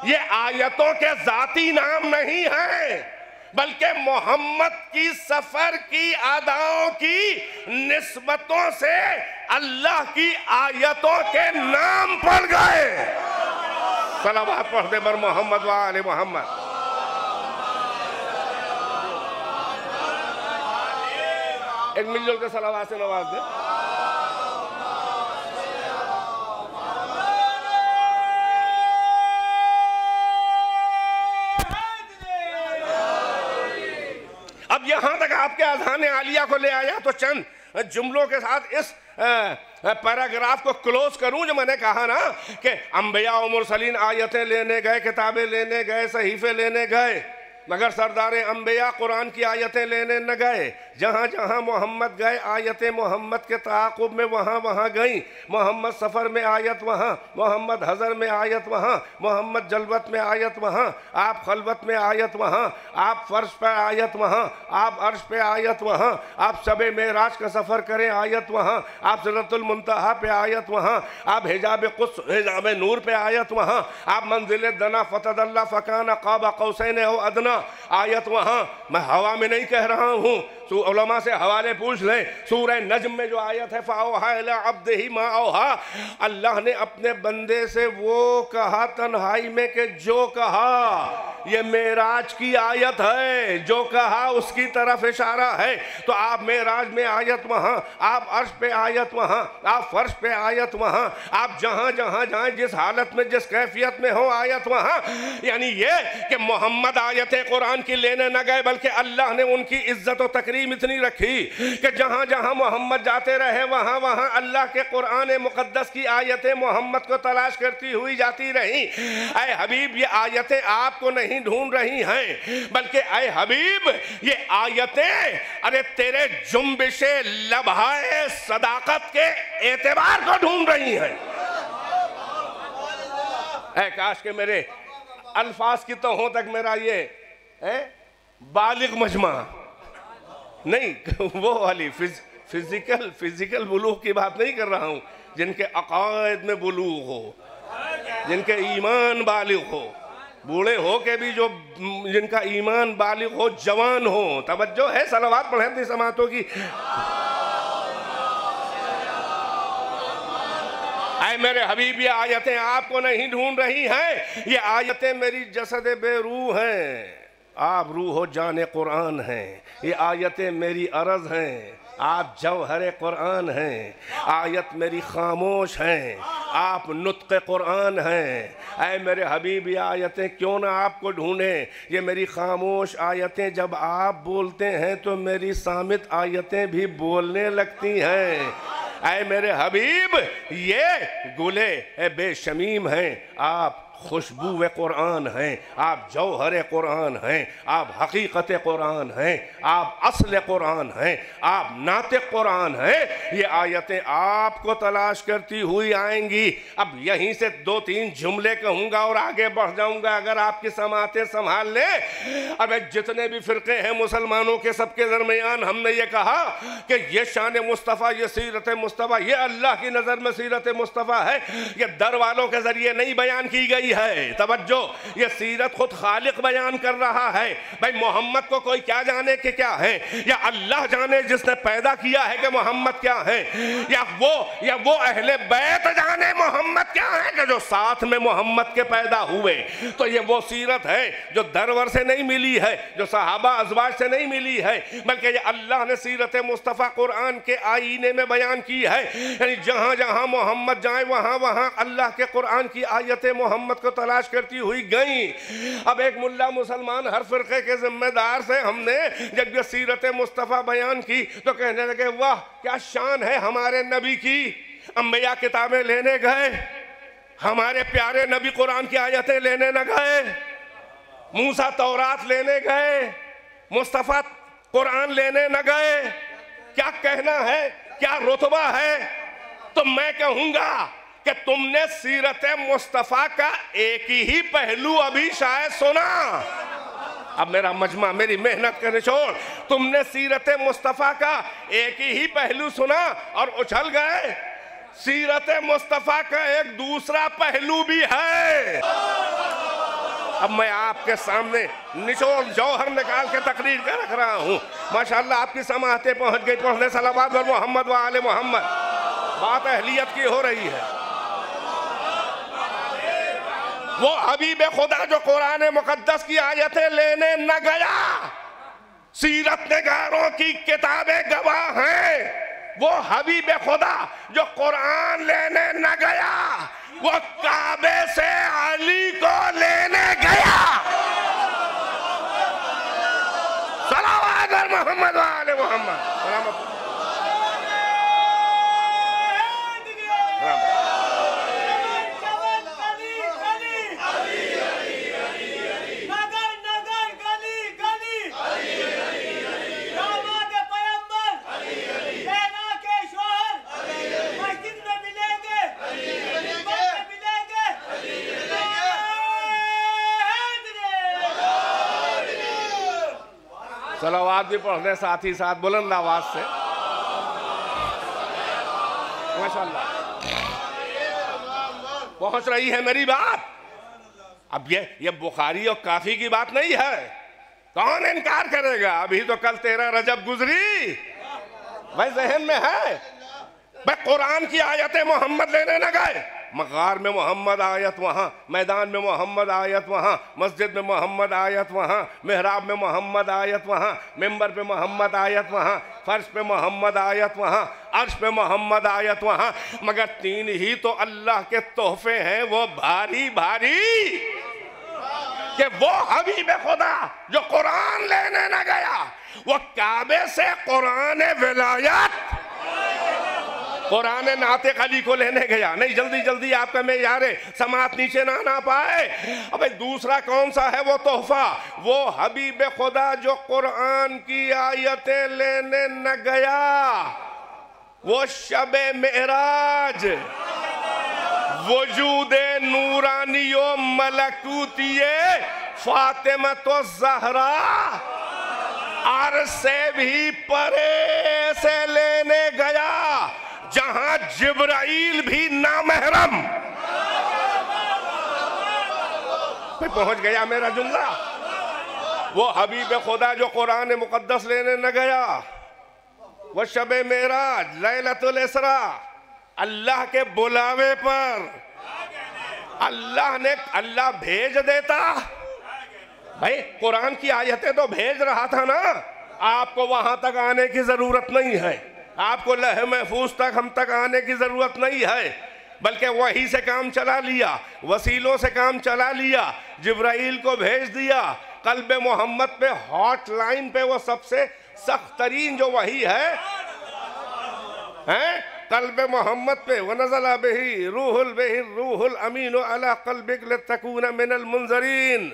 Speaker 1: ये आयतों के जाती नाम नहीं हैं, बल्कि मोहम्मद की सफर की अदाओं की निस्बतों से अल्लाह की आयतों के नाम पड़ गए। सलावत पढ़ दे बर मोहम्मद व आले मोहम्मद। एक मिलजुल के सलावत से नवाज दे। अब यहां तक आपके अज़ान आलिया को ले आया तो चंद जुमलों के साथ इस पैराग्राफ को क्लोज करूं। जो मैंने कहा ना कि अंबिया और मुरसलीन आयतें लेने गए, किताबें लेने गए, सहीफे लेने गए, मगर सरदार अंबिया कुरान की आयतें लेने न गए। जहाँ जहाँ मोहम्मद गए आयतें मोहम्मद के ताक़ुब में वहाँ वहाँ गई। मोहम्मद सफ़र में आयत वहाँ, मोहम्मद हज़र में आयत वहाँ, मोहम्मद जलवत में आयत वहाँ, आप खलवत में आयत वहाँ, आप फ़र्श पर आयत वहाँ, आप अर्श पे आयत वहाँ, आप शब मेराज का सफ़र करें आयत वहाँ, आप सिदरतुल मुंतहा पे आयत वहाँ, आप हिजाब कुद्स हिजाब नूर पे आयत वहाँ, आप मंजिल दना फ़तदल्ला फ़काना क़ाब क़ौसैन औ अदना आयत वहाँ। मैं हवा में नहीं कह रहा हूँ, उलमा से हवाले पूछ लें। सूरह नज्म में जो आयत है फ़अौहा इला अब्दिही मा औहा, अल्लाह ने अपने बंदे से वो कहा तन्हाई में कि जो कहा। ये मेराज की आयत है, जो कहा उसकी तरफ इशारा है। तो आप मेराज में आयत वहाँ, आप अर्श पे आयत वहाँ, आप फर्श पे आयत वहाँ, आप जहाँ जहाँ जाएं, जिस हालत में जिस कैफियत में हो आयत वहाँ। यानी ये कि मोहम्मद आयतें कुरान की लेने न गए, बल्कि अल्लाह ने उनकी इज्जत और तकरीम इतनी रखी कि जहाँ जहाँ मोहम्मद जाते रहे वहाँ वहाँ अल्लाह के कुरान मुक़द्दस की आयतें मोहम्मद को तलाश करती हुई जाती रहीं। ऐ हबीब ये आयतें आपको नहीं ढूंढ रही हैं, बल्कि ऐ हबीब ये आयतें अरे तेरे जुम्बिशे लम्हाए सदाकत के एतबार को ढूंढ रही हैं। ऐ काश के मेरे अल्फाज की तहों तक मेरा ये बालिग मजमा नहीं, वो वाली फिजिकल बुलूग की बात नहीं कर रहा हूँ, जिनके अकायद में बुलूग हो, जिनके ईमान बालिग हो, बूढ़े हो के भी जो जिनका ईमान बालिग हो, जवान हो। तवज्जो है, सलावत पढ़ें अपनी समातों की। ऐ मेरे हबीब ये आयतें आपको नहीं ढूंढ रही हैं, ये आयतें मेरी जसद बेरूह हैं, आप रूह जाने कुरान हैं। ये आयतें मेरी अर्ज़ हैं, आप जौहर कुरान हैं। आयत मेरी खामोश हैं, आप नुत्क़ कुरान हैं। ऐ मेरे हबीब ये आयतें क्यों ना आपको ढूंढें। ये मेरी खामोश आयतें जब आप बोलते हैं तो मेरी सामित आयतें भी बोलने लगती हैं। ऐ मेरे हबीब ये गुले बेशमीम हैं, आप खुशबू कुरान हैं, आप जौहर कुरान हैं, आप हकीकत कुरान हैं, आप असल कुरान हैं, आप नातिक कुरान हैं। ये आयतें आपको तलाश करती हुई आएंगी। अब यहीं से 2-3 जुमले कहूँगा और आगे बढ़ जाऊँगा अगर आपकी समातें संभाल ले। अब जितने भी फ़िरक़े हैं मुसलमानों के, सबके दरमियान हमने ये कहा कि ये शान मुस्तफ़ा, ये सीरत मुस्तफ़ा, ये अल्लाह की नज़र में सीरत मुस्तफ़ा है, ये दर वालों के ज़रिए नहीं बयान की गई है। तवज्जो, ये सीरत खुद खालिक बयान कर रहा है। भाई मोहम्मद को कोई क्या जाने कि क्या है, या अल्लाह जाने जिसने पैदा किया है कि मोहम्मद क्या है, या वो अहले बैत जाने मोहम्मद क्या है कि जो साथ में मोहम्मद के पैदा हुए। तो ये वो सीरत है जो दरवर से नहीं मिली है, जो सहाबा अज़वाज से नहीं मिली है, बल्कि ये अल्लाह ने सीरत मुस्तफ़ा कुरान के आईने में बयान की है। यानी जहाँ जहाँ मोहम्मद जाए वहाँ वहाँ अल्लाह के कुरान की आयतें मोहम्मद को तलाश करती हुई गई। अब एक मुल्ला मुसलमान हर फ़िरक़े के ज़िम्मेदार से हमने जब ये सीरत मुस्तफ़ा बयान की तो कहने लगे वाह क्या शान है हमारे नबी की। अंबिया किताबें लेने गए, हमारे प्यारे नबी कुरान की आयतें लेने न गए, मूसा तौरात लेने गए, मुस्तफ़ा कुरान लेने न गए। क्या कहना है, क्या रुतबा है। तो मैं कहूँगा कि तुमने सीरत मुस्तफ़ा का एक ही पहलू अभी शायद सुना। अब मेरा मजमा, मेरी मेहनत करने छोड़, तुमने सीरत मुस्तफ़ा का एक ही पहलू सुना और उछल गए। सीरत मुस्तफ़ा का एक दूसरा पहलू भी है। अब मैं आपके सामने निचोड़ जौहर निकाल के तकरीर कर रख रहा हूँ। माशाअल्लाह आपकी समाअतें पहुँच गई। पढ़ने सलावत और मोहम्मद व आले मोहम्मद। बात अहलियत की हो रही है। वो हबीब खुदा जो कुरान मुकद्दस की आयतें लेने न गया, सीरत निगारों की किताबें गवाह हैं। वो हबीब खुदा जो कुरान लेने न गया, वो काबे से अली को लेने गया। सलावत और मोहम्मद व आले मोहम्मद। सलावात भी पढ़ने साथ ही साथ बुलंद आवाज से। माशाअल्लाह पहुंच रही है मेरी बात। अब ये बुखारी और काफी की बात नहीं है, कौन इनकार करेगा। अभी तो कल 13 रजब गुजरी, भाई जहन में है। भाई कुरान की आयतें मोहम्मद लेने न गए। मग़ार में मोहम्मद आयत वहाँ, मैदान में मोहम्मद आयत वहाँ, मस्जिद में मोहम्मद आयत वहाँ, मेहराब में मोहम्मद आयत वहाँ, मिंबर पे मोहम्मद आयत वहाँ, फर्श पे मोहम्मद आयत वहाँ, अर्श पे मोहम्मद आयत वहाँ। मगर 3 ही तो अल्लाह के तोहफे हैं वो भारी भारी, कि वो हबीब खुदा जो कुरान लेने न गया, वो काबे से कुरान विलायत, कुरान नातिक अली को लेने गया। नहीं, जल्दी जल्दी आपका मेयार समात नीचे ना पाए। अबे दूसरा कौन सा है वो तोहफा, वो हबीब खुदा जो कुरान की आयतें लेने न गया, वो शबे मेराज, वजूदे नूरानियो मलकूतिये फातिमा तो ज़हरा, अर्श से भी परे से लेने गया, जहां जिब्राइल भी नामहरम पे पहुंच गया। मेरा जुमला, वो हबीब खुदा जो कुरान मुकद्दस लेने न गया, वो शबे मेराज, लैलतुल इसरा, अल्लाह के बुलावे पर अल्लाह भेज देता। भाई कुरान की आयतें तो भेज रहा था ना, आपको वहां तक आने की जरूरत नहीं है, आपको लौह महफूज तक हम तक आने की जरूरत नहीं है, बल्कि वही से काम चला लिया, वसीलों से काम चला लिया, जिब्राइल को भेज दिया। कल्बे मोहम्मद पे हॉट लाइन पे वो सबसे सख्त तरीन जो वही है कल्ब मोहम्मद पे, वनज़ला बिही रूहुल अमीन अला क़ल्बिक लितकूना मिनल मुनज़रीन।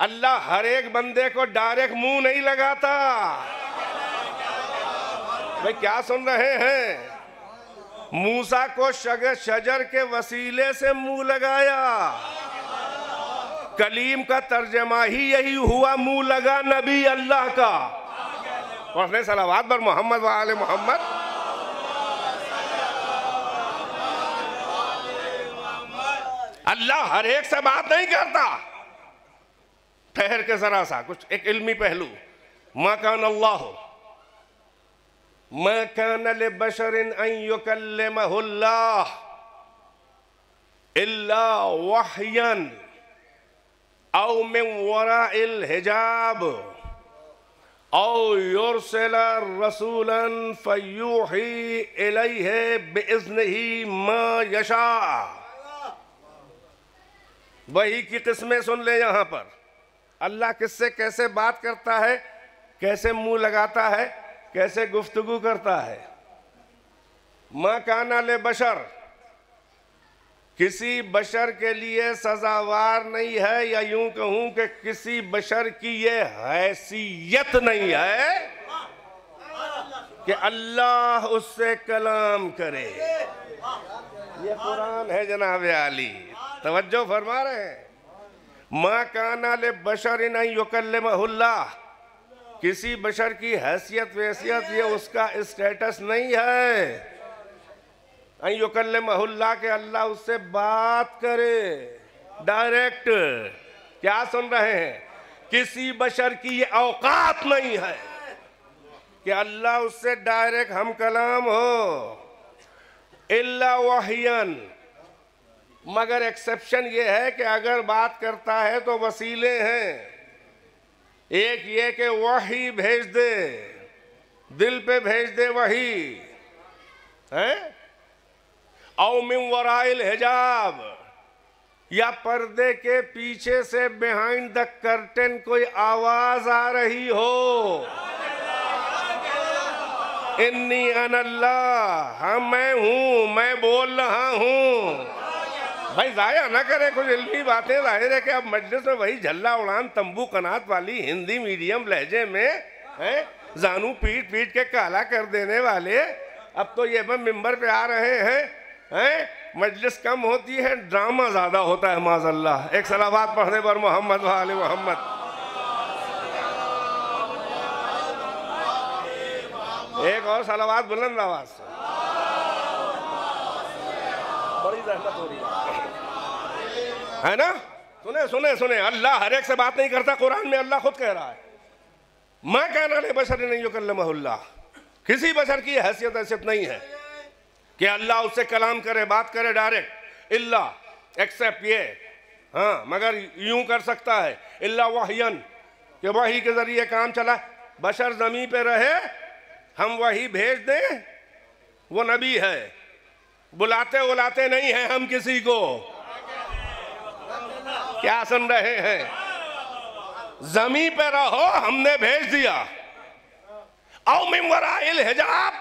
Speaker 1: अल्लाह हर एक बंदे को डायरेक्ट मुंह नहीं लगाता। भाई क्या सुन रहे हैं? मूसा को शजर के वसीले से मुंह लगाया। कलीम का तर्जमा ही यही हुआ, मुंह लगा नबी अल्लाह का। पढ़ने सलावत पर मोहम्मद व आले मोहम्मद। अल्लाह हर एक से बात नहीं करता। ठहर के जरा सा कुछ एक इल्मी पहलू। मा कान अल्लाह मा कान लिबशरिन अन युकल्लिमहुल्लाह इल्ला वहयन औ मिन वराइल हिजाब औ युरसिला रसूलन फयूही इलैहि बिइज़्निही मा यशा। वही की किस्में सुन ले। यहाँ पर अल्लाह किससे कैसे बात करता है, कैसे मुंह लगाता है, कैसे गुफ्तगू करता है। मा काना ले बशर, किसी बशर के लिए सजावार नहीं है, या यूं कहूं कि किसी बशर की ये हैसियत नहीं है कि अल्लाह उससे कलाम करे। ये कुरान है जनाब आली, तवज्जो फरमा रहे हैं। मा काना ले बशरिन अन युकल्लिमहुल्लाह, किसी बशर की हैसियत वैसियत ये उसका स्टेटस नहीं है। अन युकल्लिमहुल्लाह के अल्लाह उससे बात करे डायरेक्ट। क्या सुन रहे हैं? किसी बशर की ये औकात नहीं है कि अल्लाह उससे डायरेक्ट हम कलाम हो। इल्ला वहयन, मगर एक्सेप्शन ये है कि अगर बात करता है तो वसीले हैं। एक ये कि वही भेज दे, दिल पे भेज दे वही है। औ मिन वराइल हिजाब, या पर्दे के पीछे से बिहाइंड द कर्टेन कोई आवाज आ रही हो। इन्नी अनल्लाह, हाँ मैं हूं, मैं बोल रहा हूं। भाई जाया ना करे कुछ इल्मी बातें। जाहिर है कि अब मजलिस में वही झल्ला उड़ान तंबू कनात वाली हिंदी मीडियम लहजे में है, जानू पीट पीट के काला कर देने वाले अब तो ये मिंबर पे आ रहे हैं। मजलिस कम होती है, ड्रामा ज्यादा होता है माज़अल्लाह। एक सलावत पढ़ने पर मोहम्मद व आले मोहम्मद। एक और सलावत बुलंद आवाज से। बड़ी जहमत हो रही है ना। सुने सुने सुने, अल्लाह हर एक से बात नहीं करता। कुरान में अल्लाह खुद कह रहा है, मा काना लिबशरिन अन युकल्लिमहुल्लाह, किसी बशर की हैसियत नहीं है कि अल्लाह उससे कलाम करे, बात करे डायरेक्ट। इल्ला, एक्सेप्ट ये, हाँ मगर यूं कर सकता है। इल्ला वहयन, कि वही के जरिए काम चला। बशर जमीन पे रहे, हम वही भेज दें, वो नबी है। बुलाते बुलाते नहीं है हम किसी को। क्या सुन रहे हैं? जमीन पे रहो, हमने भेज दिया। औ मिन वराइल हिजाब,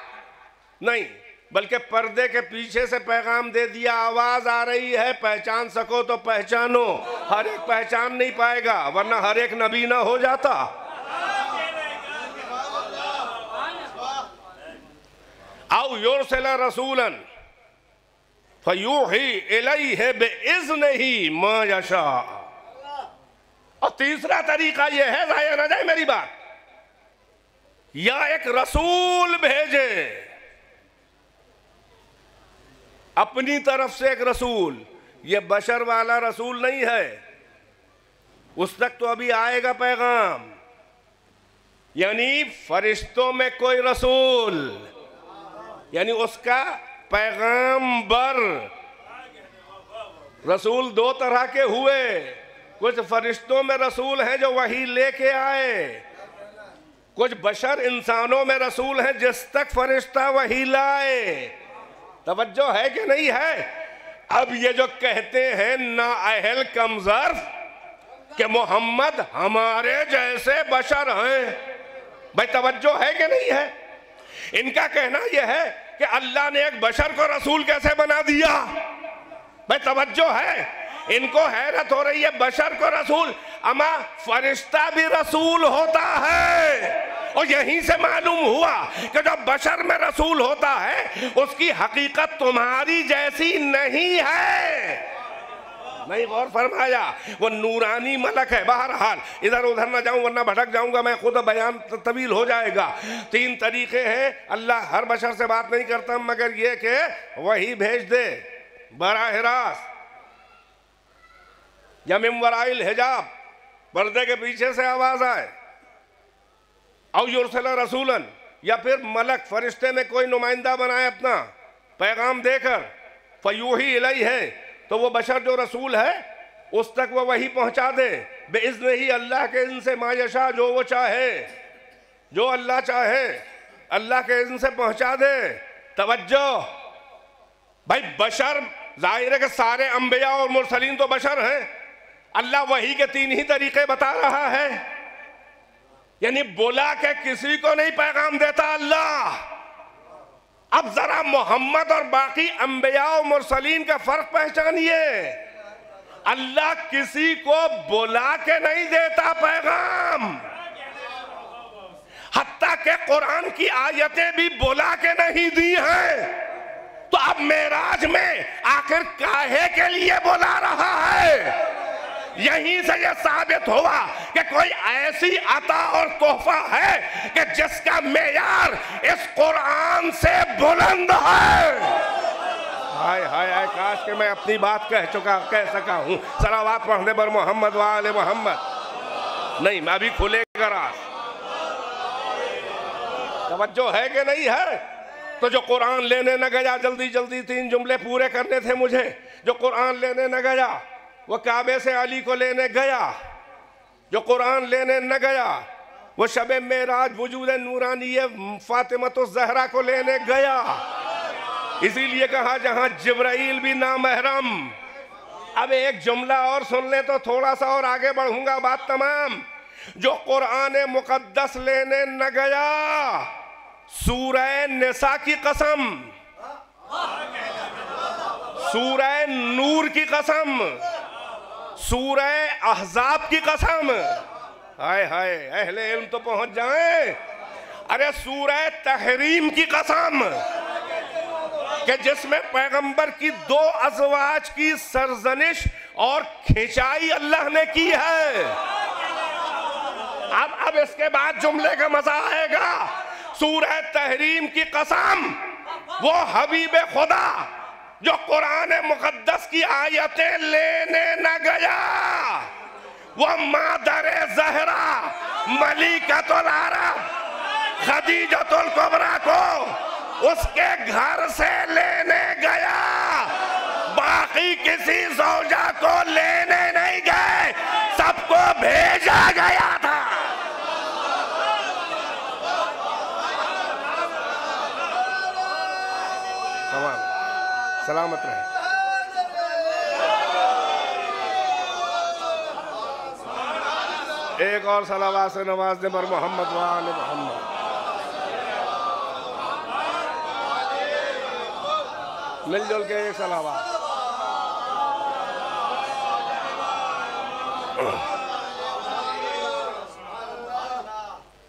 Speaker 1: नहीं बल्कि पर्दे के पीछे से पैगाम दे दिया। आवाज आ रही है, पहचान सको तो पहचानो। हर एक पहचान नहीं पाएगा, वरना हर एक नबी ना हो जाता। औ युरसिला रसूलन फयूही इलैहि बिइज़्निही मा यशा। और तीसरा तरीका यह है, जाया ना जाए मेरी बात, या एक रसूल भेजे अपनी तरफ से। एक रसूल, ये बशर वाला रसूल नहीं है, उस तक तो अभी आएगा पैगाम। यानी फरिश्तों में कोई रसूल, यानी उसका पैगाम्बर। रसूल दो तरह के हुए, कुछ फरिश्तों में रसूल हैं जो वही लेके आए, कुछ बशर इंसानों में रसूल हैं जिस तक फरिश्ता वही लाए। तवज्जो है कि नहीं है? अब ये जो कहते हैं ना अहल कमजर कि मोहम्मद हमारे जैसे बशर हैं, भाई तवज्जो है कि नहीं है? इनका कहना यह है कि अल्लाह ने एक बशर को रसूल कैसे बना दिया। भाई तवज्जो है, इनको हैरत हो रही है बशर को रसूल, अमा फरिश्ता भी रसूल होता है। और यहीं से मालूम हुआ कि जो बशर में रसूल होता है उसकी हकीकत तुम्हारी जैसी नहीं है। नहीं गौर फरमाया, वो नूरानी मलक है। बहरहाल इधर उधर ना जाऊं वरना भटक जाऊंगा मैं, खुद बयान तवील हो जाएगा। 3 तरीके हैं, अल्लाह हर बशर से बात नहीं करता मगर ये कि वही भेज दे बराह रास्त, या मिन वराइल हिजाब, पर्दे के पीछे से आवाज आए, औ युरसिल रसूलन, या फिर मलक फरिश्ते में कोई नुमाइंदा बनाए अपना पैगाम देकर, फयूही इलैहि है, तो वो बशर जो रसूल है उस तक वो वही पहुंचा दे बेइज़्न ही, अल्लाह के इज़्न से, मायशा, जो वो चाहे, जो अल्लाह चाहे अल्लाह के इज़्न से पहुंचा दे। तवज्जो भाई, बशर जाहिर है कि सारे अंबिया और मुरसलीन तो बशर हैं। अल्लाह वही के 3 ही तरीके बता रहा है, यानी बुला के किसी को नहीं पैगाम देता अल्लाह। अब जरा मोहम्मद और बाकी अंबिया और मुरसलीन का फर्क पहचानिए। अल्लाह किसी को बुला के नहीं देता पैगाम, हत्ता के कुरान की आयतें भी बुला के नहीं दी हैं। तो अब मेराज में आखिर काहे के लिए बुला रहा है? यहीं से यह साबित हुआ कि कोई ऐसी अता और तोहफा है कि जिसका मेयार इस कुरान से बुलंद है। हाय हाय हाय, काश कि मैं अपनी बात कह सका हूं। सलावत पढ़ने पर मोहम्मद वाले मोहम्मद। नहीं, मैं अभी खुलेगा राज। तवज्जो है कि नहीं है? तो जो कुरान लेने न गया, जल्दी जल्दी 3 जुमले पूरे करने थे मुझे। जो कुरान लेने न गया वो काबे से अली को लेने गया, जो कुरान लेने न गया वो शबे मेराज वजूद नूरानी फातिमतुज़ ज़हरा को लेने गया। इसीलिए कहा जहां जिब्राइल भी नामहरम। अब एक जुमला और सुन ले तो थोड़ा सा और आगे बढ़ूंगा, बात तमाम। जो कुरान मुकद्दस लेने न गया, सूरह निसा की कसम, सूरह नूर की कसम, सूरह अहज़ाब की कसम, हाय हाय अहले इल्म तो पहुंच जाएं। अरे सूरह तहरीम की कसम कि जिसमें पैगंबर की 2 अज़वाज की सरजनिश और खिंचाई अल्लाह ने की है। अब इसके बाद जुमले का मजा आएगा। सूरह तहरीम की कसम, वो हबीब खुदा जो कुरान मुकद्दस की आयतें लेने न गया, वो मादर ज़हरा मलिकतुल अरब खदीजतुल कुबरा को उसके घर से लेने गया, बाकी किसी ज़ौजा को लेने नहीं गए, सबको भेजा गया था। सलामत रहे। एक और सलावात से नवाज़ने पर मोहम्मद वाले मोहम्मद। मिलजुल के एक सलावात।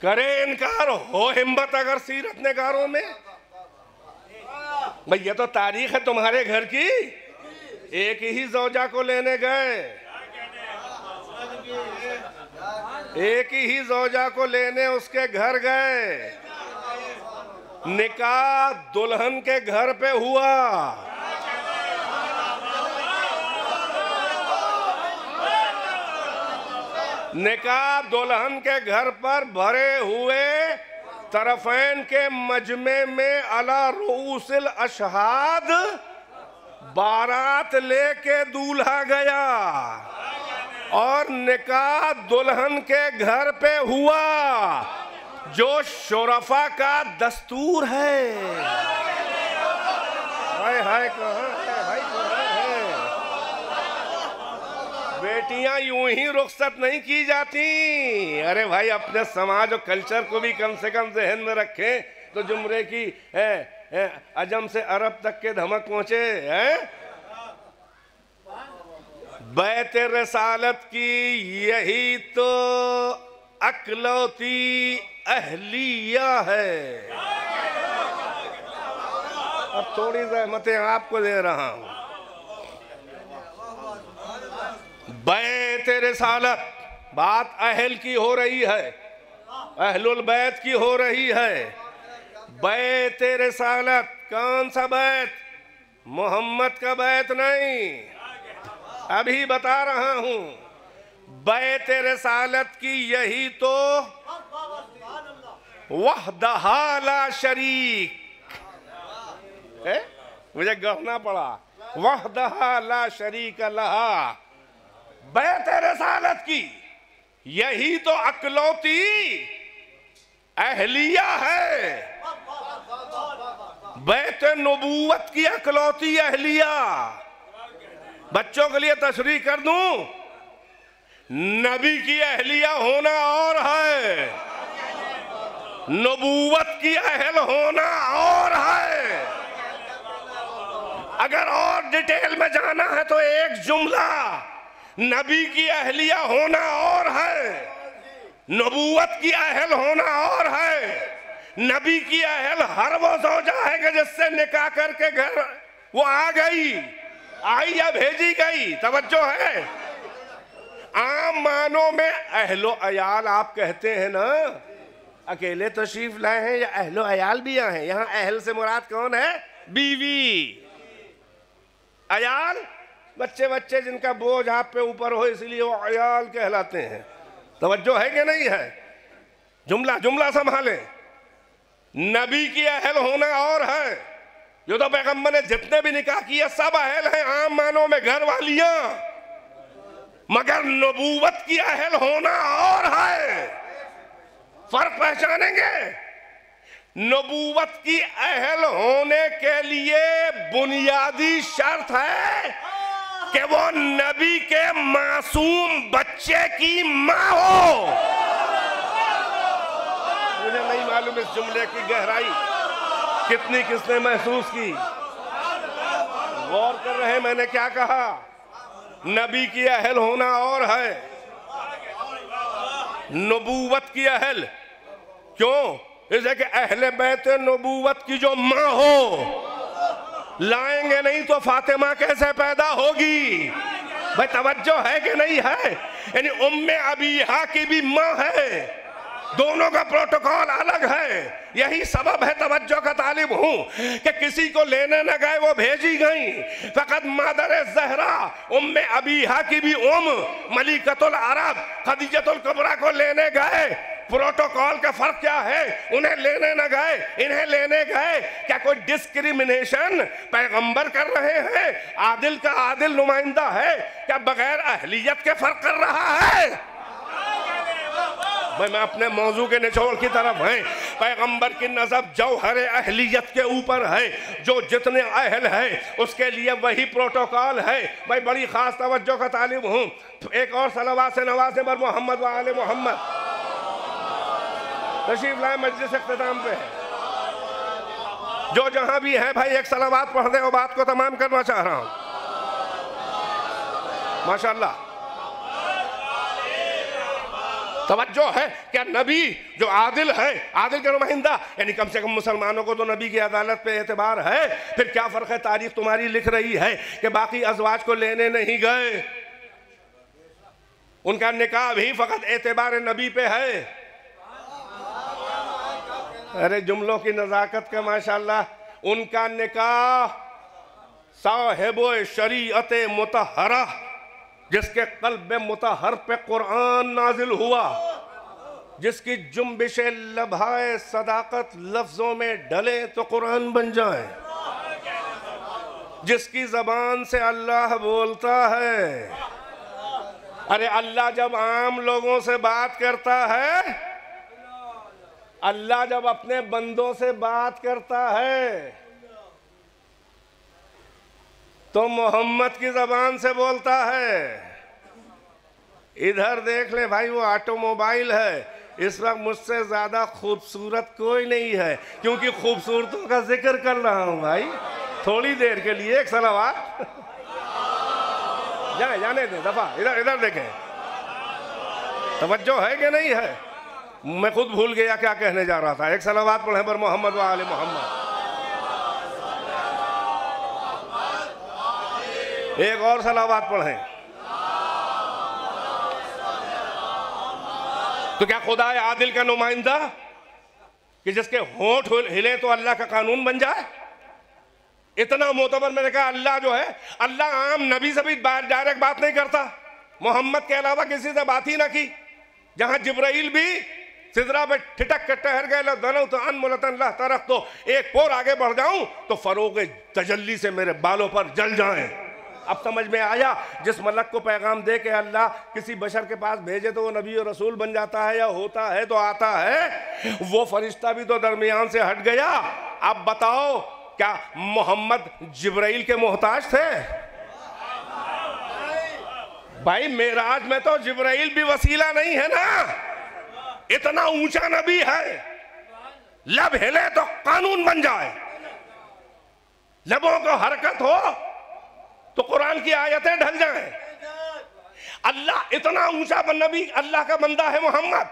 Speaker 1: करे इनकार हो हिम्मत अगर सीरत निगारों में। भाई ये तो तारीख है तुम्हारे घर की। एक ही ज़ौजा को लेने गए, एक ही ज़ौजा को लेने उसके घर गए, निकाह दुल्हन के घर पे हुआ। निकाह दुल्हन के घर पर भरे हुए तरफैन के मजमे में अला रूसिल अशहाद बारात लेके दूल्हा गया और निकाह दुल्हन के घर पे हुआ, जो शुरफा का दस्तूर है। हाय हाय, कहाँ है भाई, कहाँ है? बेटियां यूं ही रुखसत नहीं की जाती। अरे भाई अपने समाज और कल्चर को भी कम से कम ज़हन में रखें। तो जुमरे की अजम से अरब तक के धमक पहुंचे हैं। बैत रसालत की यही तो अकलौती अहलिया है। अब थोड़ी रहमतें आपको दे रहा हूं। बैत रसालत, बात अहल की हो रही है, अहलुल बैत की हो रही है। बैत रसालत, कौन सा बैत? मोहम्मद का बैत नहीं, अभी बता रहा हूं। बैत रसालत की यही तो वहदहा ला शरीक है। मुझे गढ़ना पड़ा, वहदहा ला शरीक लहा। बैत रसालत की यही तो अकलौती अहलिया है। बैत नबूवत की अकलौती अहलिया। बच्चों के लिए तशरीह कर दूं, नबी की अहलिया होना और है, नबूवत की अहल होना और है। अगर और डिटेल में जाना है तो एक जुमला, नबी की अहलिया होना और है, नबूवत की अहल होना और है। नबी की अहल हर वो ज़ौजा है कि जिससे निकाह करके घर वो आ गई, आई या भेजी गई। तवज्जो है। आम मानों में अहलो अयाल आप कहते हैं ना, अकेले तशरीफ लाए हैं या अहलो अयाल भी आए हैं? यहाँ अहल से मुराद कौन है? बीवी। अयाल बच्चे बच्चे जिनका बोझ आप पे ऊपर हो, इसलिए वो अयाल कहलाते हैं। तवज्जो है कि नहीं है? जुमला जुमला संभाले। नबी की अहल होना और है। जो तो पैगंबर ने जितने भी निकाह किए सब अहल हैं, आम मानों में घर वालियां, मगर नबूवत की अहल होना और है। फर्क पहचानेंगे? नबूवत की अहल होने के लिए बुनियादी शर्त है कि वो नबी के मासूम बच्चे की मां हो। मुझे नहीं मालूम इस जुमले की गहराई कितनी किसने महसूस की। गौर कर रहे हैं मैंने क्या कहा? नबी की अहल होना और है, नबूवत की अहल। क्यों? इसलिए कि अहले बैत नबूवत की जो मां हो, लाएंगे नहीं तो फातिमा कैसे पैदा होगी? भाई तवज्जो है कि नहीं है? यानी उम्मे अबीहा की भी मां है, दोनों का प्रोटोकॉल अलग है। यही सबब है, तवज्जो का तालिब हूं, कि किसी को लेने न गए, वो भेजी गई। फकत मादर ज़हरा उम्मे अबीहा की भी मलिकतुल अरब खदीजतुल कुबरा को लेने गए। प्रोटोकॉल का फर्क क्या है? उन्हें लेने न गए, इन्हें लेने गए। क्या कोई डिस्क्रिमिनेशन पैगंबर कर रहे हैं? आदिल का आदिल नुमाइंदा है, क्या बगैर अहलियत के फर्क कर रहा है? भाई मैं अपने मौजू के निचोड़ की तरफ है। पैगंबर की नज़र जौहर अहलियत के ऊपर है। जो जितने अहल है उसके लिए वही प्रोटोकॉल है। भाई बड़ी खास तवज्जो का तालिब हूँ। एक और सलावत से नवाज़े बर मोहम्मद व आले मोहम्मद। तशरीफ लाए, मजलिस इख्तिताम पे है। जो जहां भी है भाई एक सलावत पढ़ दे और बात को तमाम करना चाह रहा हूं। माशाअल्लाह। तवज्जो है। क्या नबी जो आदिल है, आदिल का नुमाइंदा, यानी कम से कम मुसलमानों को तो नबी की अदालत पे एतबार है। फिर क्या फर्क है? तारीख तुम्हारी लिख रही है कि बाकी अज़वाज को लेने नहीं गए, उनका निकाह भी फकत एतबार नबी पे है। अरे जुमलों की नज़ाकत का माशाअल्लाह। उनका निकाह साहिबो शरीअत मुतहरा, जिसके क़ल्ब मुतहर पे कुरान नाजिल हुआ, जिसकी जुम्बिश लभाए सदाकत लफ्जों में डले तो कुरान बन जाए, जिसकी जबान से अल्लाह बोलता है। अरे अल्लाह जब आम लोगों से बात करता है, अल्लाह जब अपने बंदों से बात करता है तो मोहम्मद की जबान से बोलता है। इधर देख ले भाई, वो ऑटोमोबाइल है, इस वक्त मुझसे ज्यादा खूबसूरत कोई नहीं है, क्योंकि खूबसूरतों का जिक्र कर रहा हूं भाई थोड़ी देर के लिए। एक सलावत जाने दें दफा, इधर इधर देखें, तवज्जो है कि नहीं है? मैं खुद भूल गया क्या कहने जा रहा था। एक सलावत पढ़े पर मोहम्मद व आले मोहम्मद। एक और सलावत पढ़ें। तो क्या खुदा है आदिल का नुमाइंदा कि जिसके होंठ हिले तो अल्लाह का कानून बन जाए? इतना मोतबर। मैंने कहा अल्लाह जो है, अल्लाह आम नबी से भी डायरेक्ट बात नहीं करता, मोहम्मद के अलावा किसी से बात ही ना की। जहां जिब्राइल भी सिदरा पे ठिठक के ठहर गए, दोनों तो अनमुलतन ला तरफ, तो एक पोर आगे बढ़ जाऊं तो फरोग तजल्ली से मेरे बालों पर जल जाएं। अब समझ में आया, जिस मलक को पैगाम दे के अल्लाह किसी बशर के पास भेजे तो वो नबी और रसूल बन जाता है, या होता है तो आता है। वो फरिश्ता भी तो दरमियान से हट गया। अब बताओ क्या मोहम्मद जिब्राइल के मोहताज थे? भाई मेराज में तो जिब्राइल भी वसीला नहीं है ना। इतना ऊंचा नबी है, लब हिले तो कानून बन जाए, लबों को हरकत हो तो कुरान की आयतें ढल जाएं। अल्लाह इतना ऊंचा नबी, अल्लाह का बंदा है मोहम्मद,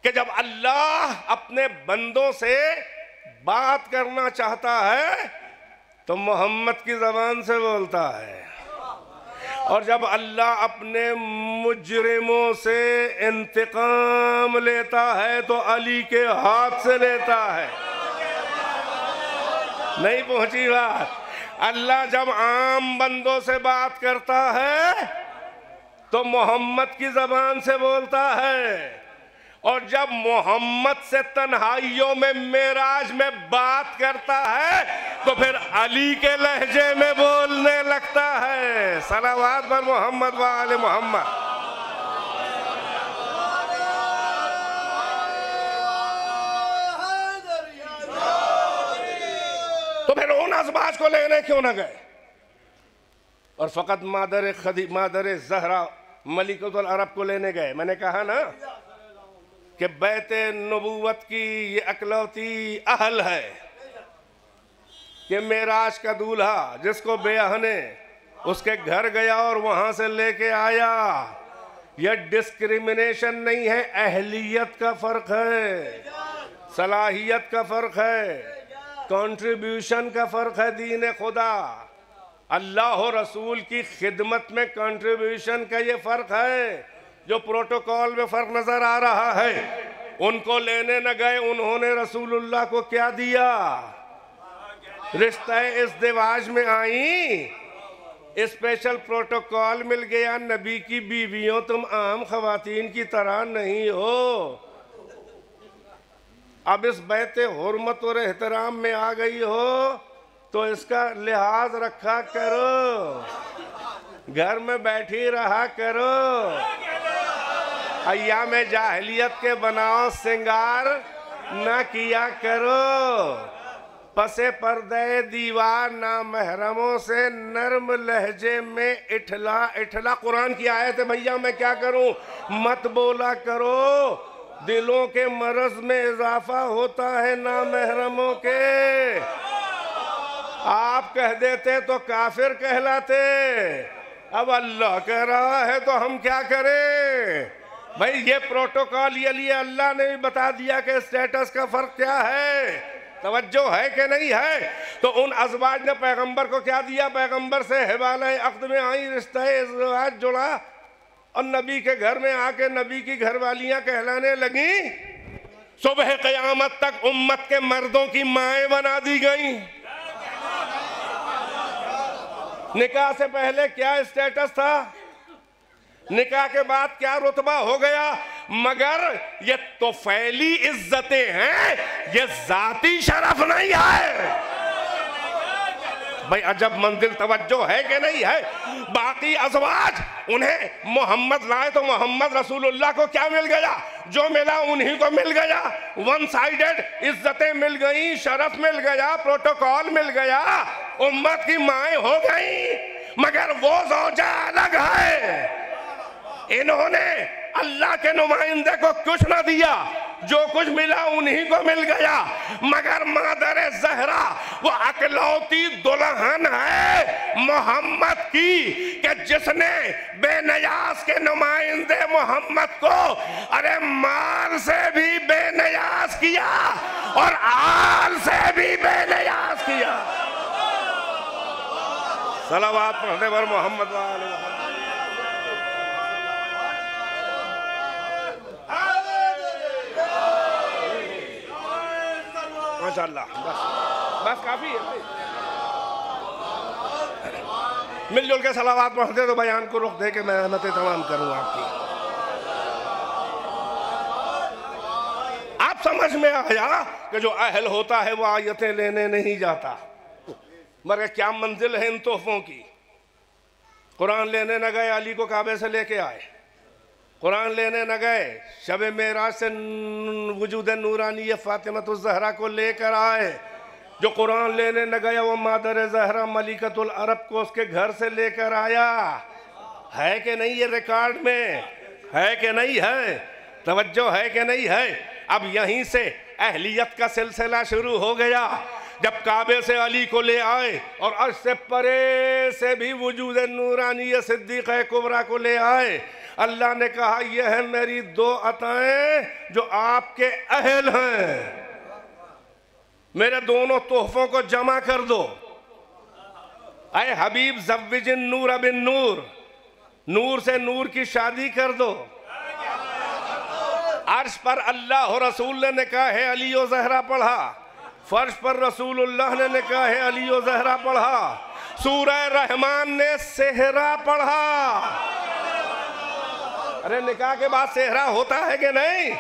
Speaker 1: कि जब अल्लाह अपने बंदों से बात करना चाहता है तो मोहम्मद की जबान से बोलता है, और जब अल्लाह अपने मुजरिमों से इंतकाम लेता है तो अली के हाथ से लेता है। नहीं पहुंची बात? अल्लाह जब आम बंदों से बात करता है तो मोहम्मद की जबान से बोलता है, और जब मोहम्मद से तन्हाइयों में मेराज में बात करता है तो फिर अली के लहजे में बोलने लगता है। सलावत पर मोहम्मद व आले मोहम्मद। तो फिर उन अज़वाज को लेने क्यों ना गए और फकत मादर ज़हरा मलिकतुल अरब को लेने गए? मैंने कहा ना कि बैते नबूवत की ये अकलौती अहल है कि मेराज का दूल्हा जिसको बेअहने उसके घर गया और वहां से लेके आया। यह डिस्क्रिमिनेशन नहीं है, अहलियत का फर्क है, सलाहियत का फर्क है, कंट्रीब्यूशन का फर्क है। दीन खुदा, अल्लाह और रसूल की खिदमत में कंट्रीब्यूशन का ये फर्क है। जो प्रोटोकॉल में फर्क नजर आ रहा है, उनको लेने न गए, उन्होंने रसूलुल्लाह को क्या दिया? रिश्ता इज़्दिवाज में आई, स्पेशल प्रोटोकॉल मिल गया। नबी की बीवियों, तुम आम खवातीन की तरह नहीं हो। अब इस बैते हुर्मत और एहतराम में आ गई हो तो इसका लिहाज रखा करो, घर में बैठी रहा करो, अय्याम जाहिलियत के बनाओ सिंगार न किया करो, पसे पर्दे दीवार ना महरमों से नर्म लहजे में इठला इठला। कुरान की आयत है भैया, मैं क्या करूं? मत बोला करो, दिलों के मरज में इजाफा होता है ना महरमों के। आप कह देते तो काफिर कहलाते, अब अल्लाह कह रहा है तो हम क्या करें? भाई ये प्रोटोकॉल ये लिए अल्लाह ने भी बता दिया कि स्टेटस का फर्क क्या है। तवज्जो है कि नहीं है? तो उन अज़वाज ने पैगंबर को क्या दिया? पैगंबर से हिबाले अक़्द में आई, रिश्ता इज़्दिवाज जुड़ा, और नबी के घर में आके नबी की घरवालियां कहलाने लगी। सुबह क़यामत तक उम्मत के मर्दों की माएँ बना दी गई। निकाह से पहले क्या स्टेटस था, निकाह के बाद क्या रुतबा हो गया? मगर ये तो फैली इज्जतें हैं, ये जाती शरफ नहीं है। भाई अजब मंजिल तवज्जो है कि नहीं है? बाकी अज़वाज उन्हें मोहम्मद लाए तो मोहम्मद रसूलुल्लाह को क्या मिल गया? जो मिला उन्हीं को मिल गया। वन साइडेड इज्जतें मिल गई, शरफ मिल गया, प्रोटोकॉल मिल गया, उम्मत की माएँ हो गई, मगर वो ज़ौजा अलग है। इन्होंने अल्लाह के नुमाइंदे को कुछ ना दिया, जो कुछ मिला उन्हीं को मिल गया। मगर मादर ज़हरा वो अकलौती दुल्हन है मोहम्मद की कि जिसने बेनियाज के नुमाइंदे मोहम्मद को अरे माल से भी बेनियाज किया और आल से भी बेनियाज किया। सलावत पढ़ने पर मोहम्मद वाले माशाअल्लाह। बस काफी है भाई, मिलजुल के सलावत पढ़ते तो बयान को रुख दे के मैं अहमतें तमाम करूँ आपकी। आप समझ में आया कि जो अहल होता है वो आयतें लेने नहीं जाता, मगर क्या मंजिल है इन तोहफों की। कुरान लेने न गए, अली को काबे से लेके आए। कुरान लेने न गए, शब मेराज से वजूद नूरानी फातिमतुल ज़हरा को लेकर आए। जो कुरान लेने न गया वो मादर ज़हरा मलिकतुल अरब को उसके घर से लेकर आया। है कि नहीं, ये रिकॉर्ड में है कि नहीं है, तवज्जो है कि नहीं है। अब यहीं से अहलियत का सिलसिला शुरू हो गया। जब काबे से अली को ले आए और अर्श से परे से भी वजूद नूरानी सिद्दीक़ कुबरा को ले आए, अल्लाह ने कहा यह है मेरी दो अताएं जो आपके अहल हैं, मेरे दोनों तोहफों को जमा कर दो। अय हबीब ज़व्विजिन नूर बिन नूर, नूर से नूर की शादी कर दो। अर्श पर अल्लाह और रसूल ने निकाह है अली और ज़हरा पढ़ा, फर्श पर रसूलुल्लाह ने निकाह है अली और ज़हरा पढ़ा, सूरह रहमान ने सेहरा पढ़ा। अरे निकाह के बाद सेहरा होता है कि नहीं,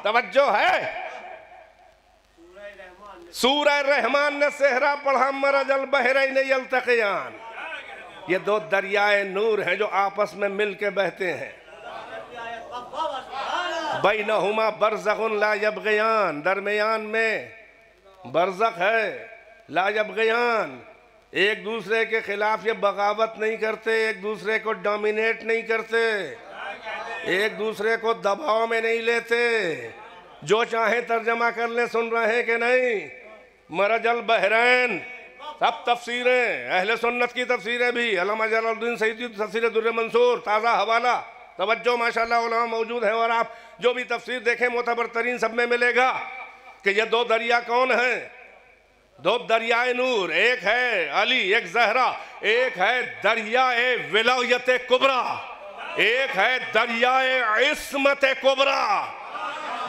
Speaker 1: तवज्जो है। सूरह रहमान ने सेहरा पढ़ा, मरजल बहरैन यल्तक़ियान। ये दो दरियाए नूर हैं जो आपस में मिल के बहते हैं। बैनहुमा बरज़ख़ुन ला यबग़ियान, दरमियान में बरज़ख़ है, ला यबग़ियान। एक दूसरे के खिलाफ ये बगावत नहीं करते, एक दूसरे को डोमिनेट नहीं करते, एक दूसरे को दबाव में नहीं लेते। जो चाहे तर्जमा कर ले, सुन रहे हैं कि नहीं। मरजल बहरैन, सब तफसीरें अहले सुन्नत की तफसीरें भी, अल्लामा जलालुद्दीन सैयदी तफसीर दुर्र मंसूर, ताज़ा हवाला, तवज्जो माशाअल्लाह उलमा मौजूद है। और आप जो भी तफसीर देखें मोतबर तरीन सब में मिलेगा कि ये दो दरिया कौन हैं, दो दरियाए नूर। एक है अली, एक ज़हरा, एक है दरियाए विलायत कुबरा, एक है दरियाए इस्मत कुबरा।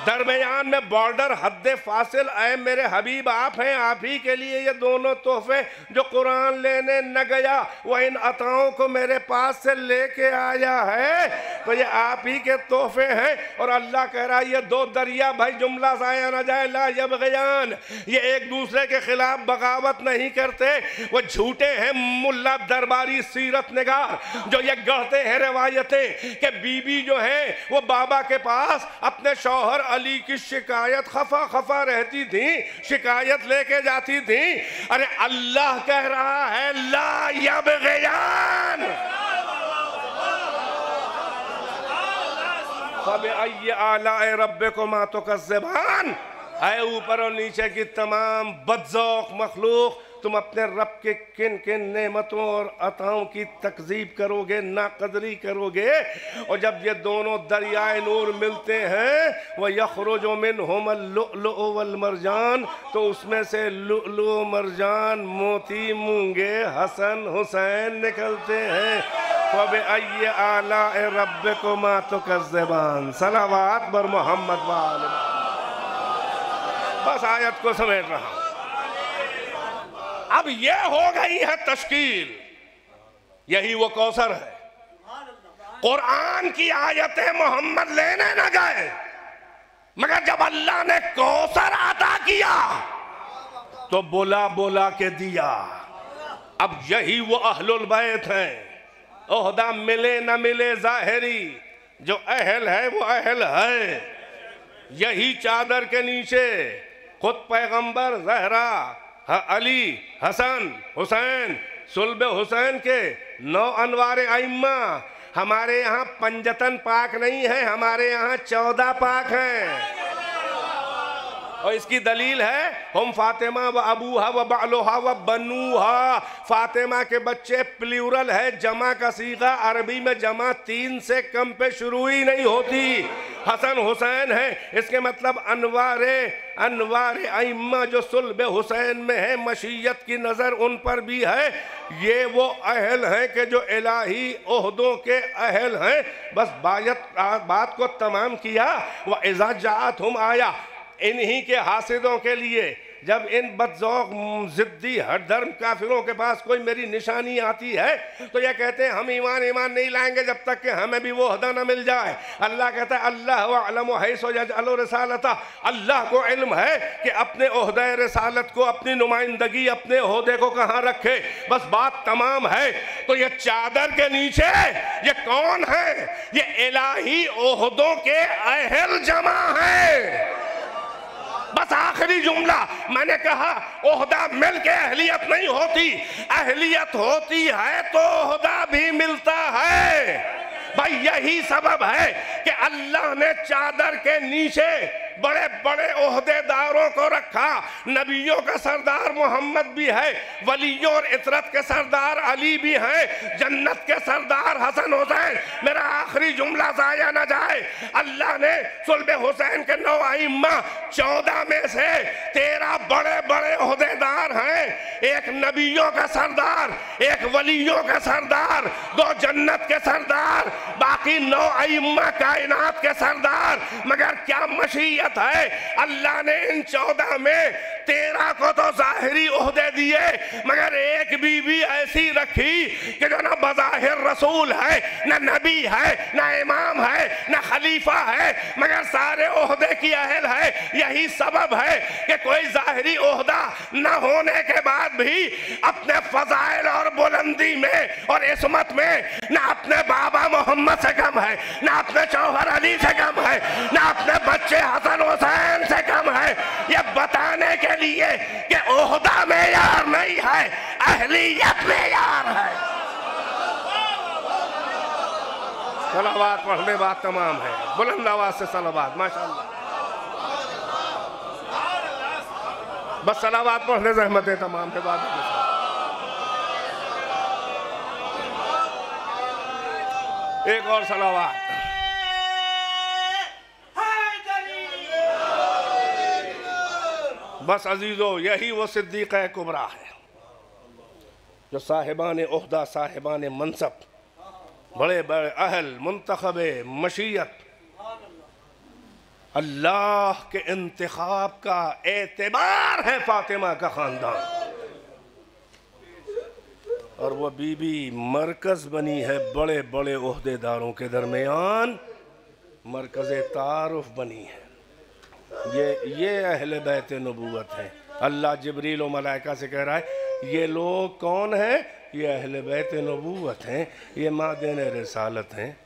Speaker 1: दरमियान में बॉर्डर हद फासिल, ऐ मेरे हबीब आप हैं, आप ही के लिए ये दोनों तोहफे जो कुरान लेने न गया वह इन अताओं को मेरे पास से लेके आया है, तो ये आप ही के तोहफे हैं। और अल्लाह कह रहा है ये दो दरिया भाई जुमला ज़ाया न जाए, ला यबग़ियान, ये एक दूसरे के खिलाफ बगावत नहीं करते। वो झूठे हैं मुल्ला दरबारी सीरत निगार जो ये गढ़ते हैं रवायतें कि बीबी जो है वो बाबा के पास अपने शौहर अली की शिकायत खफा खफा रहती थी, शिकायत लेके जाती थी। अरे अल्लाह कह रहा है ला यबग़ियान, फ़बिअय्यि आलाए रब्बिकुमा तुकज़्ज़िबान। है ऊपर और नीचे की तमाम बदज़ौक़ मखलूक, तुम अपने रब के किन किन नेमतों और अताओं की तकज़ीब करोगे, नाक़दरी करोगे। और जब ये दोनों दरियाए नूर मिलते हैं वह यख़रुजु मिनहुमल लुअलुअ वल मरजान, तो उसमें से लुअलुअ मरजान मोती मूंगे हसन हुसैन निकलते हैं। फ़बिअय्यि आलाए रब्बिकुमा तुकज़्ज़िबान। सलावत बर मोहम्मद वाले। बस आयत को समेट रहा हूं। अब ये हो गई है तश्कील, यही वो कौसर है। कुरान की आयतें मोहम्मद लेने न गए, मगर जब अल्लाह ने कौसर अता किया तो बोला बोला के दिया। अब यही वो अहलुल बैत हैं। ओहदा मिले न मिले ज़ाहिरी, जो अहल है वो अहल है। यही चादर के नीचे खुद पैगंबर, ज़हरा, अली, हसन, हुसैन, सुल्ब हुसैन के 9 अनवार आइम्मा, हमारे यहाँ पंजतन पाक नहीं है, हमारे यहाँ 14 पाक हैं। और इसकी दलील है हम फातिमा व अबूहा व बालोहा व बनूहा। फातिमा के बच्चे प्लूरल है, जमा का सीगा अरबी में जमा 3 से कम पे शुरू ही नहीं होती। हसन हुसैन है, इसके मतलब अनवारे अइम्मा जो सुल्ब हुसैन में है, मशीयत की नज़र उन पर भी है। ये वो अहल हैं कि जो इलाही ओहदों के अहल हैं। बस बात को तमाम किया। व इज़ा जात हम आया, इन्हीं के हासिदों के लिए जब इन बदज़ौक़ ज़िद्दी हरधर्म काफिरों के पास कोई मेरी निशानी आती है तो ये कहते हैं हम ईमान नहीं लाएंगे जब तक कि हमें भी वो ओहदा न मिल जाए। अल्लाह कहता है अल्लाह अअलम हैसु यजअलु रिसालता, अल्लाह को इल्म है कि अपने ओहदे रिसालत को, अपनी नुमाइंदगी, अपने ओहदे को कहाँ रखे। बस बात तमाम है। तो ये चादर के नीचे ये कौन है? ये इलाही ओहदों के अहल जमा है। बस आखिरी जुमला मैंने कहा, ओहदा मिल के अहलियत नहीं होती, अहलियत होती है तो ओहदा भी मिलता है। भाई यही सबब है कि अल्लाह ने चादर के नीचे बड़े बड़े ओहदेदारों को रखा। नबियों का सरदार मोहम्मद भी है, वलियों और इतरत के सरदार अली भी हैं, जन्नत के सरदार हसन हुसैन। मेरा आखिरी जुमला जाया न जाए। अल्लाह ने सुल्ब हुसैन के 9 अइम्मा 14 में से 13 बड़े बड़े ओहदेदार हैं। एक नबियों का सरदार, एक वलियों का सरदार, 2 जन्नत के सरदार, बाकी 9 अइम्मा कायनात के सरदार। मगर क्या मशीयत है, अल्लाह ने इन 14 में 13 को तो जाहिरी ओहदे दिए, मगर एक बीवी ऐसी रखी कि जो ना बज़ाहिर रसूल है, ना नबी है, ना इमाम है, ना खलीफा है, मगर सारे ओहदे की अहल है। यही सबब है कि कोई जाहिरी ओहदा न होने के बाद भी अपने फजाइल और बुलंदी में और इस्मत में ना अपने बाबा मोहम्मद से कम है, ना अपने शौहर अली से कम है, ना अपने बच्चे हसन हुसैन से कम है। ये बताने के लिए कि ओहदा में यार नहीं है, अहलियत में यार है। सलावात पढ़ने बात तमाम है। बुलंद आवाज से सलावात, माशाअल्लाह। बस सलावात पढ़ने रहमतें तमाम है। बात एक और सलावात। बस अजीजों, यही वो सिद्दीक़ कुबरा है जो साहिबान ओहदा, साहिबान मनसब, बड़े बड़े अहल, मुंतखब मशीयत, अल्लाह के इंतखाब का एतबार है फातिमा का ख़ानदान। और वह बीबी मरकज़ बनी है बड़े बड़े ओहदेदारों के दरमियान, मरकज़ तारुफ बनी है। ये अहले बैत नबूवत है। अल्लाह जिब्रील और मलाइका से कह रहा है ये लोग कौन हैं? ये अहले बैत नबूवत हैं, ये मादेन रिसालत हैं।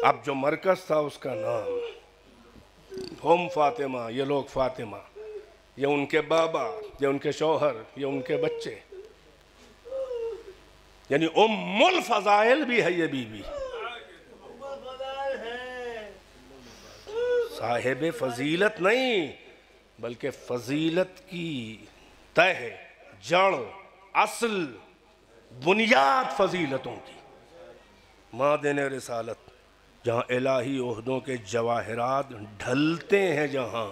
Speaker 1: अब जो मरकज़ था उसका नाम हम फातिमा, ये लोग फातिमा, ये उनके बाबा, ये उनके शौहर, ये उनके बच्चे, यानी उम्मुल फज़ाइल भी है ये बीबी। साहिब फजीलत नहीं, बल्कि फजीलत की तह, जड़, असल, बुनियाद फजीलतों की मादेन रिसालत, जहाँ इलाही ओहदों के जवाहरात ढलते हैं, जहाँ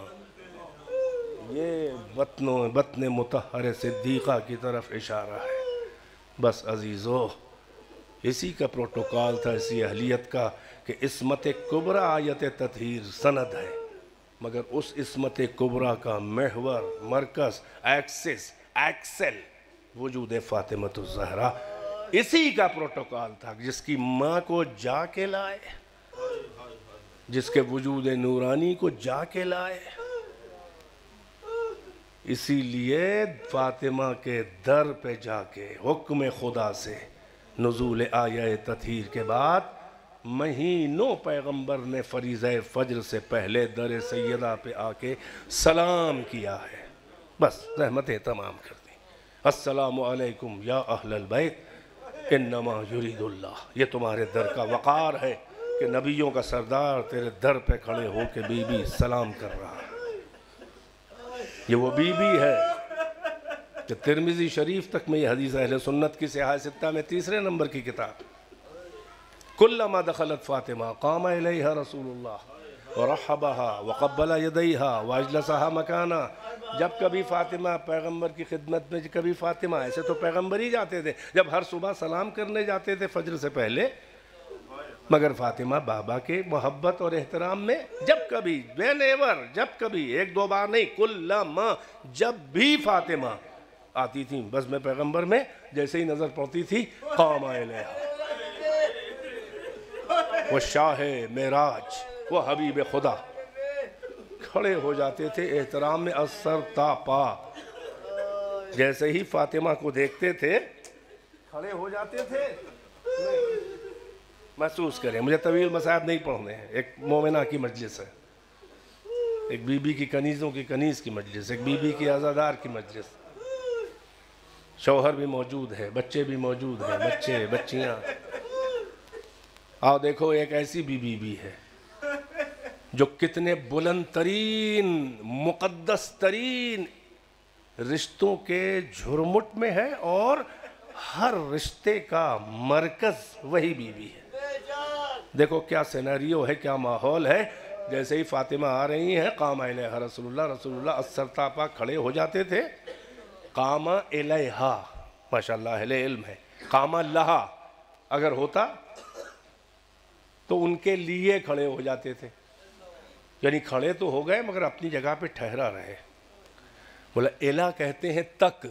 Speaker 1: ये बत्न मुतहर सिद्दीक़ा की तरफ इशारा है। बस अजीज़ों, इसी का प्रोटोकॉल था, इसी अहलियत का कि इस्मत कुबरा आयत ततहीर सनद है, मगर उस इस्मत कुबरा का महवर, मरकज़, एक्सिस, एक्सेल वजूद फ़ातिमतुज़ ज़हरा। इसी का प्रोटोकॉल था जिसकी माँ को जाके लाए, जिसके वजूद नूरानी को जाके लाए। इसीलिए फ़ातिमा के दर पे जाके हुक्म खुदा से नुज़ूल आया ततहीर के बाद महीनों पैगंबर ने फरीज़े फ़ज्र से पहले दर सैयदा पे आके सलाम किया है। बस रहमतें तमाम कर दी। अस्सलामु अलैकुम या अहलल बैत, इन्नमा युरीदुल्लाह, ये तुम्हारे दर का वक़ार है कि नबियों का सरदार तेरे दर पे खड़े हो के बीबी सलाम कर रहा है। ये वो बीबी है कि तिरमिज़ी शरीफ तक में ये हदीस अहले सुन्नत की सिहाह सित्ता में तीसरे नंबर की किताब, कुल्लमा दखलत फ़ातिमा क़ाम इलैहा रसूलुल्लाह वरहबहा वक़ब्बला यदैहा वअजलसहा मकाना। जब कभी फ़ातिमा पैगम्बर की खिदमत में, कभी फ़ातिमा, ऐसे तो पैगम्बर ही जाते थे जब हर सुबह सलाम करने जाते थे फजर से पहले, मगर फ़ातिमा बाबा के मोहब्बत और एहतराम में जब कभी, व्हेनेवर, जब कभी, एक दो बार नहीं, कुल्लमा, जब भी फ़ातिमा आती थी बस में पैगम्बर में जैसे ही नज़र पड़ती थी क़ाम इलैहा, वो शाह मेराज, वो हबीब खुदा खड़े हो जाते थे एहतराम में, असर तापा, जैसे ही फातिमा को देखते थे खड़े हो जाते थे। महसूस करें, मुझे तवील मसाइब नहीं पढ़ने हैं, एक मोमिना की मजलिस है, एक बीबी की कनीज़ों की कनीज़ की मजलिस, एक बीबी की आज़ादार की मजलिस, शौहर भी मौजूद है, बच्चे भी मौजूद हैं, बच्चे बच्चियाँ। आओ देखो, एक ऐसी बीबी भी है जो कितने बुलंद तरीन मुक़द्दस तरीन रिश्तों के झुरमुट में है और हर रिश्ते का मरकज़ वही बीवी है। देखो क्या सिनेरियो है, क्या माहौल है। जैसे ही फातिमा आ रही हैं, क़ाम इलैहा रसूलुल्लाह, रसूलुल्लाह अस्सर तापा खड़े हो जाते थे। क़ाम इलैहा, माशाअल्लाह अहले इल्म है, क़ाम लहा अगर होता तो उनके लिए खड़े हो जाते थे, यानी खड़े तो हो गए मगर अपनी जगह पे ठहरा रहे। बोला इला कहते हैं तक,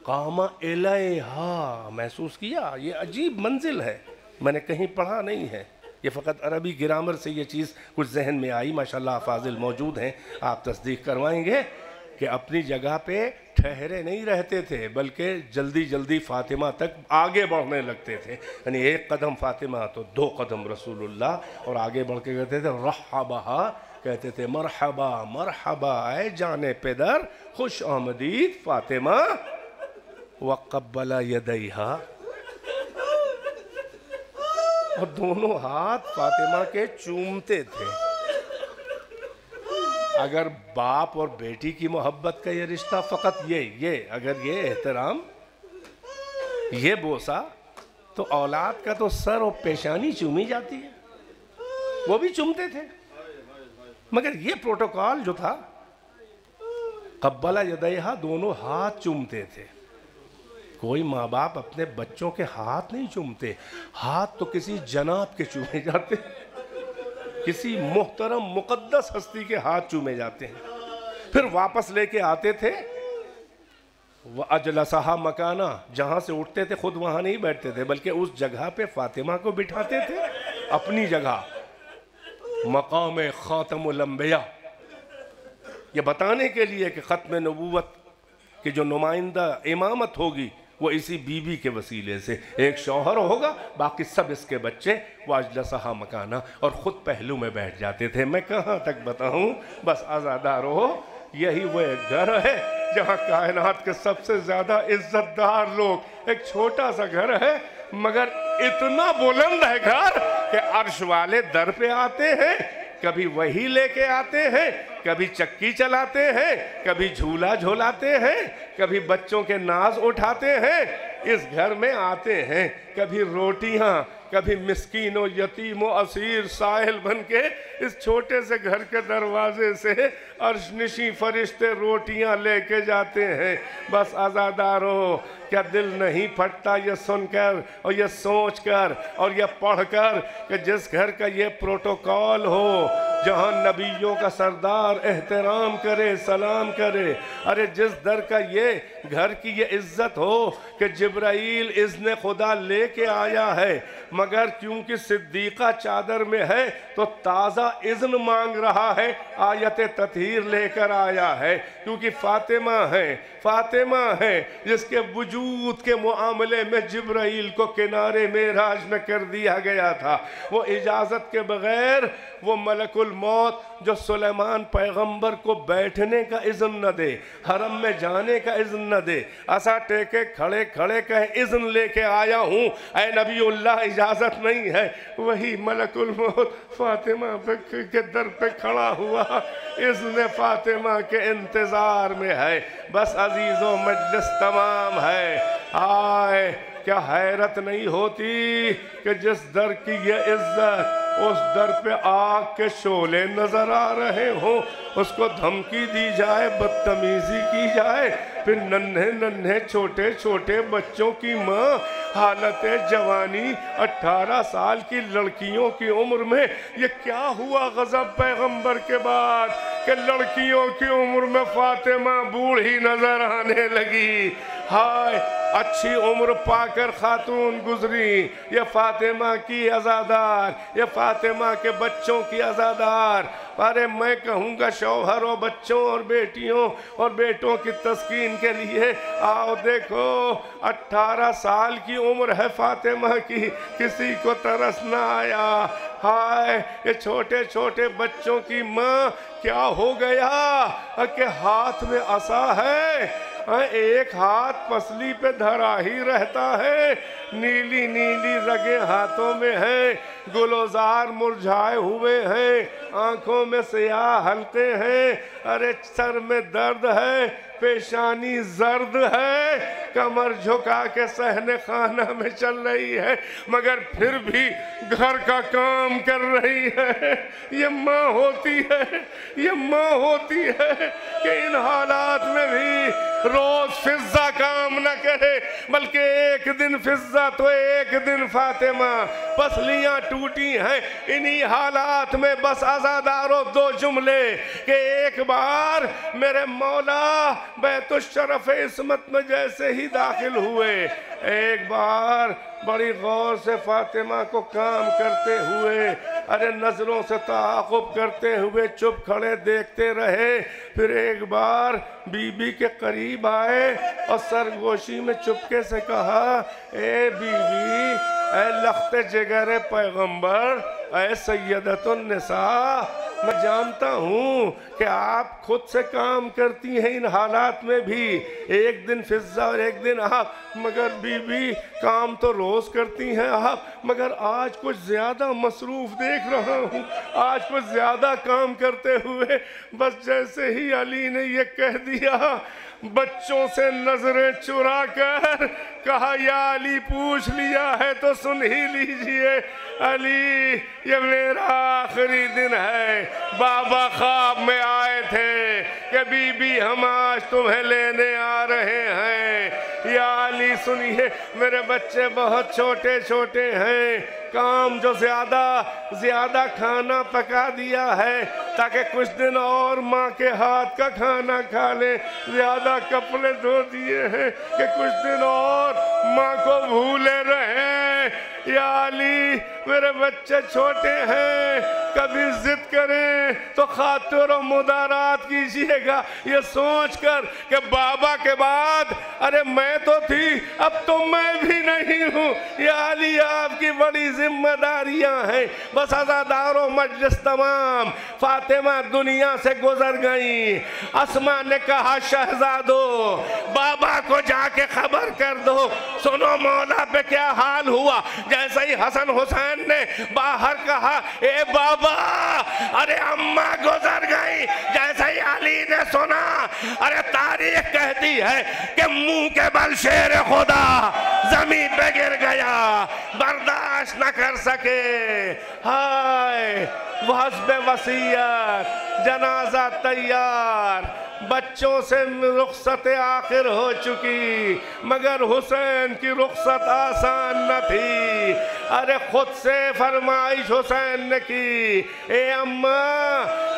Speaker 1: कामा इलैहा, महसूस किया, ये अजीब मंजिल है, मैंने कहीं पढ़ा नहीं है, ये फ़कत अरबी ग्रामर से ये चीज़ कुछ जहन में आई। माशाल्लाह फाजिल मौजूद हैं, आप तस्दीक करवाएंगे कि अपनी जगह पे ठहरे नहीं रहते थे बल्कि जल्दी जल्दी फ़ातिमा तक आगे बढ़ने लगते थे, यानी एक कदम फ़ातिमा तो दो कदम रसूलुल्लाह, और आगे बढ़ के कहते थे रहबहा, कहते थे मरहबा मरहबा आए जाने पेदर, खुश आमदीद फ़ातिमा, वक़ब्बला यदैहा, और दोनों हाथ फ़ातिमा के चूमते थे। अगर बाप और बेटी की मोहब्बत का ये रिश्ता, फ़कत ये अगर ये एहतराम, ये बोसा, तो औलाद का तो सर और पेशानी चूमी जाती है, वो भी चूमते थे। मगर ये प्रोटोकॉल जो था, कब्बला यदैहा, दोनों हाथ चूमते थे। कोई माँ बाप अपने बच्चों के हाथ नहीं चूमते, हाथ तो किसी जनाब के चूमे जाते, किसी मुहतरम मुक़द्दस हस्ती के हाथ चूमे जाते हैं, फिर वापस लेके आते थे। वह अजलसहा मकाना, जहाँ से उठते थे खुद वहाँ नहीं बैठते थे बल्कि उस जगह पे फ़ातिमा को बिठाते थे, अपनी जगह, मकाम ख़ातमुल अंबिया, ये बताने के लिए कि ख़त्म नबूवत की जो नुमाइंदा इमामत होगी वो इसी बीबी के वसीले से, एक शौहर होगा, बाकी सब इसके बच्चे। वाजलसहा मकाना, और ख़ुद पहलू में बैठ जाते थे। मैं कहाँ तक बताऊँ, बस आज़ादार हो, यही वो एक घर है जहाँ कायनात के सबसे ज़्यादा इज्जतदार लोग, एक छोटा सा घर है मगर इतना बुलंद है घर कि अर्श वाले दर पे आते हैं, कभी वही लेके आते हैं, कभी चक्की चलाते हैं, कभी झूला झूलाते हैं, कभी बच्चों के नाज उठाते हैं, इस घर में आते हैं, कभी रोटियां, कभी मिस्कीनों यतीमों असीर साहिल बन के इस छोटे से घर के दरवाजे से अर्शनिशी फरिश्ते रोटियां लेके जाते हैं। बस आज़ादारों, क्या दिल नहीं फटता ये सुनकर और ये सोचकर और ये पढ़कर कि जिस घर का ये प्रोटोकॉल हो, जहाँ नबियों का सरदार एहतराम करे, सलाम करे, अरे जिस दर का ये घर की ये इज्जत हो कि जिब्राइल इज़्न खुदा लेके आया है, मगर क्योंकि सिद्दीक़ा चादर में है तो ताज़ा इज़्न मांग रहा है, आयत ततहीर लेकर आया है, क्योंकि फ़ातिमा है जिसके वजूद के मुआमले में जिब्राइल को किनारे मेराज में कर दिया गया था। वो इजाज़त के बग़ैर वो मलकुल मौत जो सुलेमान पैगंबर को बैठने का इज़्न न दे, हरम में जाने का इज़्न न दे, असा टेके खड़े खड़े कहे इज़्न लेके आया हूँ ऐ नबीउल्लाह इजाज़त नहीं है, वही मलकुल मौत फातिमा के दर पे खड़ा हुआ इज़्न फातिमा के इंतज़ार में है। बस अजीज़ों मजलिस तमाम है। आए क्या हैरत नहीं होती कि जिस दर की ये इज्जत उस दर पे आग के शोले नजर आ रहे हो, उसको धमकी दी जाए, बदतमीजी की जाए, फिर नन्हे नन्हे छोटे छोटे बच्चों की माँ हालत जवानी 18 साल की लड़कियों की उम्र में ये क्या हुआ गजब पैगंबर के बाद कि लड़कियों की उम्र में फातिमा बूढ़ी नजर आने लगी। हाय अच्छी उम्र पाकर खातून गुजरी, ये फातिमा की अज़ादार, ये फातिमा के बच्चों की अज़ादार। अरे मैं कहूँगा शौहर और बच्चों और बेटियों और बेटों की तस्कीन के लिए आओ देखो 18 साल की उम्र है फातिमा की, किसी को तरस ना आया। हाय ये छोटे छोटे बच्चों की माँ क्या हो गया कि हाथ में असा है, एक हाथ पसली पे धरा ही रहता है, नीली नीली रगे हाथों में है, गुलजार मुरझाए हुए हैं, आंखों में स्याह हलके हैं, अरे सर में दर्द है, पेशानी जर्द है, कमर झुका के सहने खाना में चल रही है, मगर फिर भी घर का काम कर रही है। ये माँ होती है, ये माँ होती है कि इन हालात में भी रोज फिजा काम न करे, बल्कि एक दिन फिजा तो एक दिन फातिमा। पसलियां टूटी हैं इन्हीं हालात में, बस आज़ादारों दो जुमले कि एक बार मेरे मौला बैतुश्शरफ इस्मत में जैसे ही दाखिल हुए, एक बार बड़ी गौर से फातिमा को काम करते हुए, अरे नजरों से ताक़ुब करते हुए चुप खड़े देखते रहे, फिर एक बार बीबी के करीब आए और सरगोशी में चुपके से कहा, ए बीबी, ए लख्ते जिगर पैगंबर, ए सैयदतुन निसा, मैं जानता हूँ कि आप खुद से काम करती हैं इन हालात में भी, एक दिन फिजा और एक दिन आप, मगर बीबी काम तो रोज़ करती हैं आप, मगर आज कुछ ज़्यादा मसरूफ़ देख रहा हूँ, आज कुछ ज़्यादा काम करते हुए। बस जैसे ही अली ने ये कह दिया, बच्चों से नजरें चुरा कर कहा, या अली पूछ लिया है तो सुन ही लीजिए, अली ये मेरा आखिरी दिन है, बाबा ख्वाब में आए थे कि बीबी हम आज तुम्हें लेने आ रहे हैं, या अली सुनिए मेरे बच्चे बहुत छोटे छोटे हैं, काम जो ज्यादा खाना पका दिया है ताकि कुछ दिन और माँ के हाथ का खाना खा ले, ज्यादा कपड़े धो दिए हैं कि कुछ दिन और माँ को भूले रहे, या अली मेरे बच्चे छोटे हैं, कभी जिद करें तो खातिर और मुदारात कीजिएगा, ये सोच कर कि बाबा के बाद अरे मैं तो थी अब तो मैं भी नहीं हूँ, या अली आपकी बड़ी जिम्मेदारियां हैं। बस अज़ादारों मजलिस तमाम, फातिमा दुनिया से गुजर गई। अस्मा ने कहा, शहजादो बाबा को जाके खबर कर दो, सुनो मौला पे क्या हाल हुआ। जैसे ही हसन हुसैन ने बाहर कहा, ए बाबा, अरे अम्मा गुजर गई। जैसे ही अली ने सुना, अरे तारीख कहती है कि मुंह के बल शेर खुदा जमीन पे गिर गया, बर्दाश्त न कर सके। हाय वहस्बे वसीयत, जनाजा तैयार, बच्चों से रुखसत आखिर हो चुकी, मगर हुसैन की रुखसत आसान न थी। अरे खुद से फरमाइश हुसैन ने की, ए अम्मा,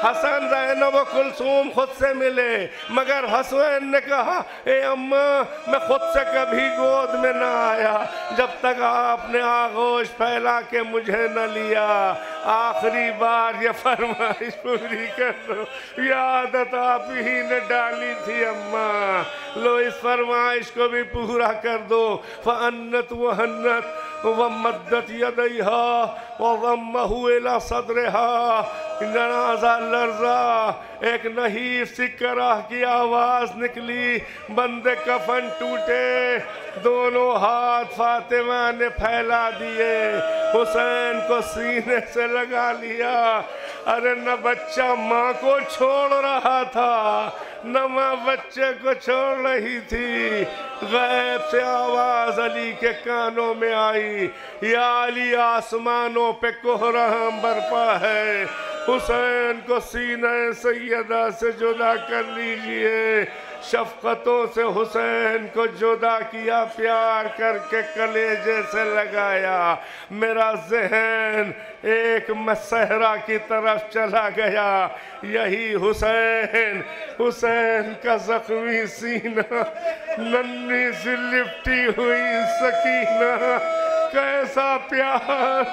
Speaker 1: हसन ज़ैनब कुलसूम खुद से मिले, मगर हुसैन ने कहा, ए अम्मा, मैं खुद से कभी गोद में ना आया जब तक आपने आगोश फैला के मुझे न लिया। आखिरी बार ये फरमाइश पूरी कर दो, ये आदत आप ही ने डाली थी अम्मा, लो इस फरमाइश को भी पूरा कर दो। फअन्नत वहन्नत व मद्दत यदैहा व ज़म्महु इला सदरिहा। जनाजा लर्जा, एक नहीफ सी कराह की आवाज़ निकली, बंदे कफन टूटे, दोनों हाथ फातिमा ने फैला दिए, हुसैन को सीने से लगा लिया। अरे न बच्चा माँ को छोड़ रहा था, न माँ बच्चे को छोड़ रही थी। गैब से आवाज अली के कानों में आई, या अली आसमानों पे कोहराम बरपा है, हुसैन को सीने सैयदा से जुदा कर लीजिए। शफकतों से हुसैन को जुदा किया, प्यार करके कलेजे से लगाया। मेरा जहन एक सहरा की तरफ चला गया, यही हुसैन, हुसैन का जख्मी सीना, नन्ही सी लिपटी हुई सकीना, कैसा प्यार।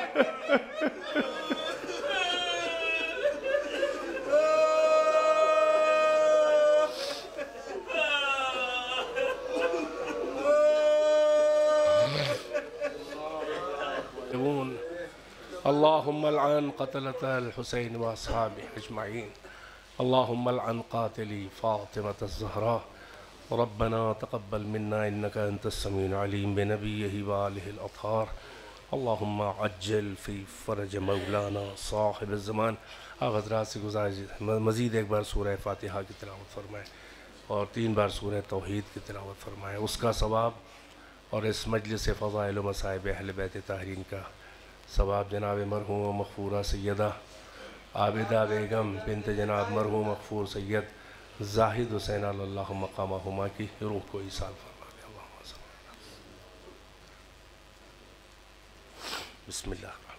Speaker 1: अल्लाहुम्मा लअन क़तलतल हुसैन व अस्हाबिही अजमईन, अल्लाहुम्मा लअन क़ातिली फ़ातिमत ज़हरा, रब्बना तक़ब्बल मिन्ना इन्नका अंतस समीउल अलीम बिनबिय्यिही व आलिहिल अत्हार, अल्लाहुम्मा अज्जिल फ़ी फ़रज मौलाना साहिब ज़मान। आप हज़रात से गुज़ारिश मज़ीद एक बार सूरह फ़ातिहा की तिलावत फ़रमाएँ और 3 बार सूरह तौहीद की तिलावत फ़रमाएँ, उसका सवाब और इस मजलिस फ़ज़ाइल व मसाइब अहले बैत ताहीरीन का सवाब जनाब मरहूम मग़फ़ूरा सैयदा आबिदा बेगम बिन्त जनाब मरहूम मग़फ़ूर सैयद ज़ाहिद हुसैन अल्लाहु मक़ामहुमा की रूह को ईसाल फरमा दे। बिस्मिल्लाह।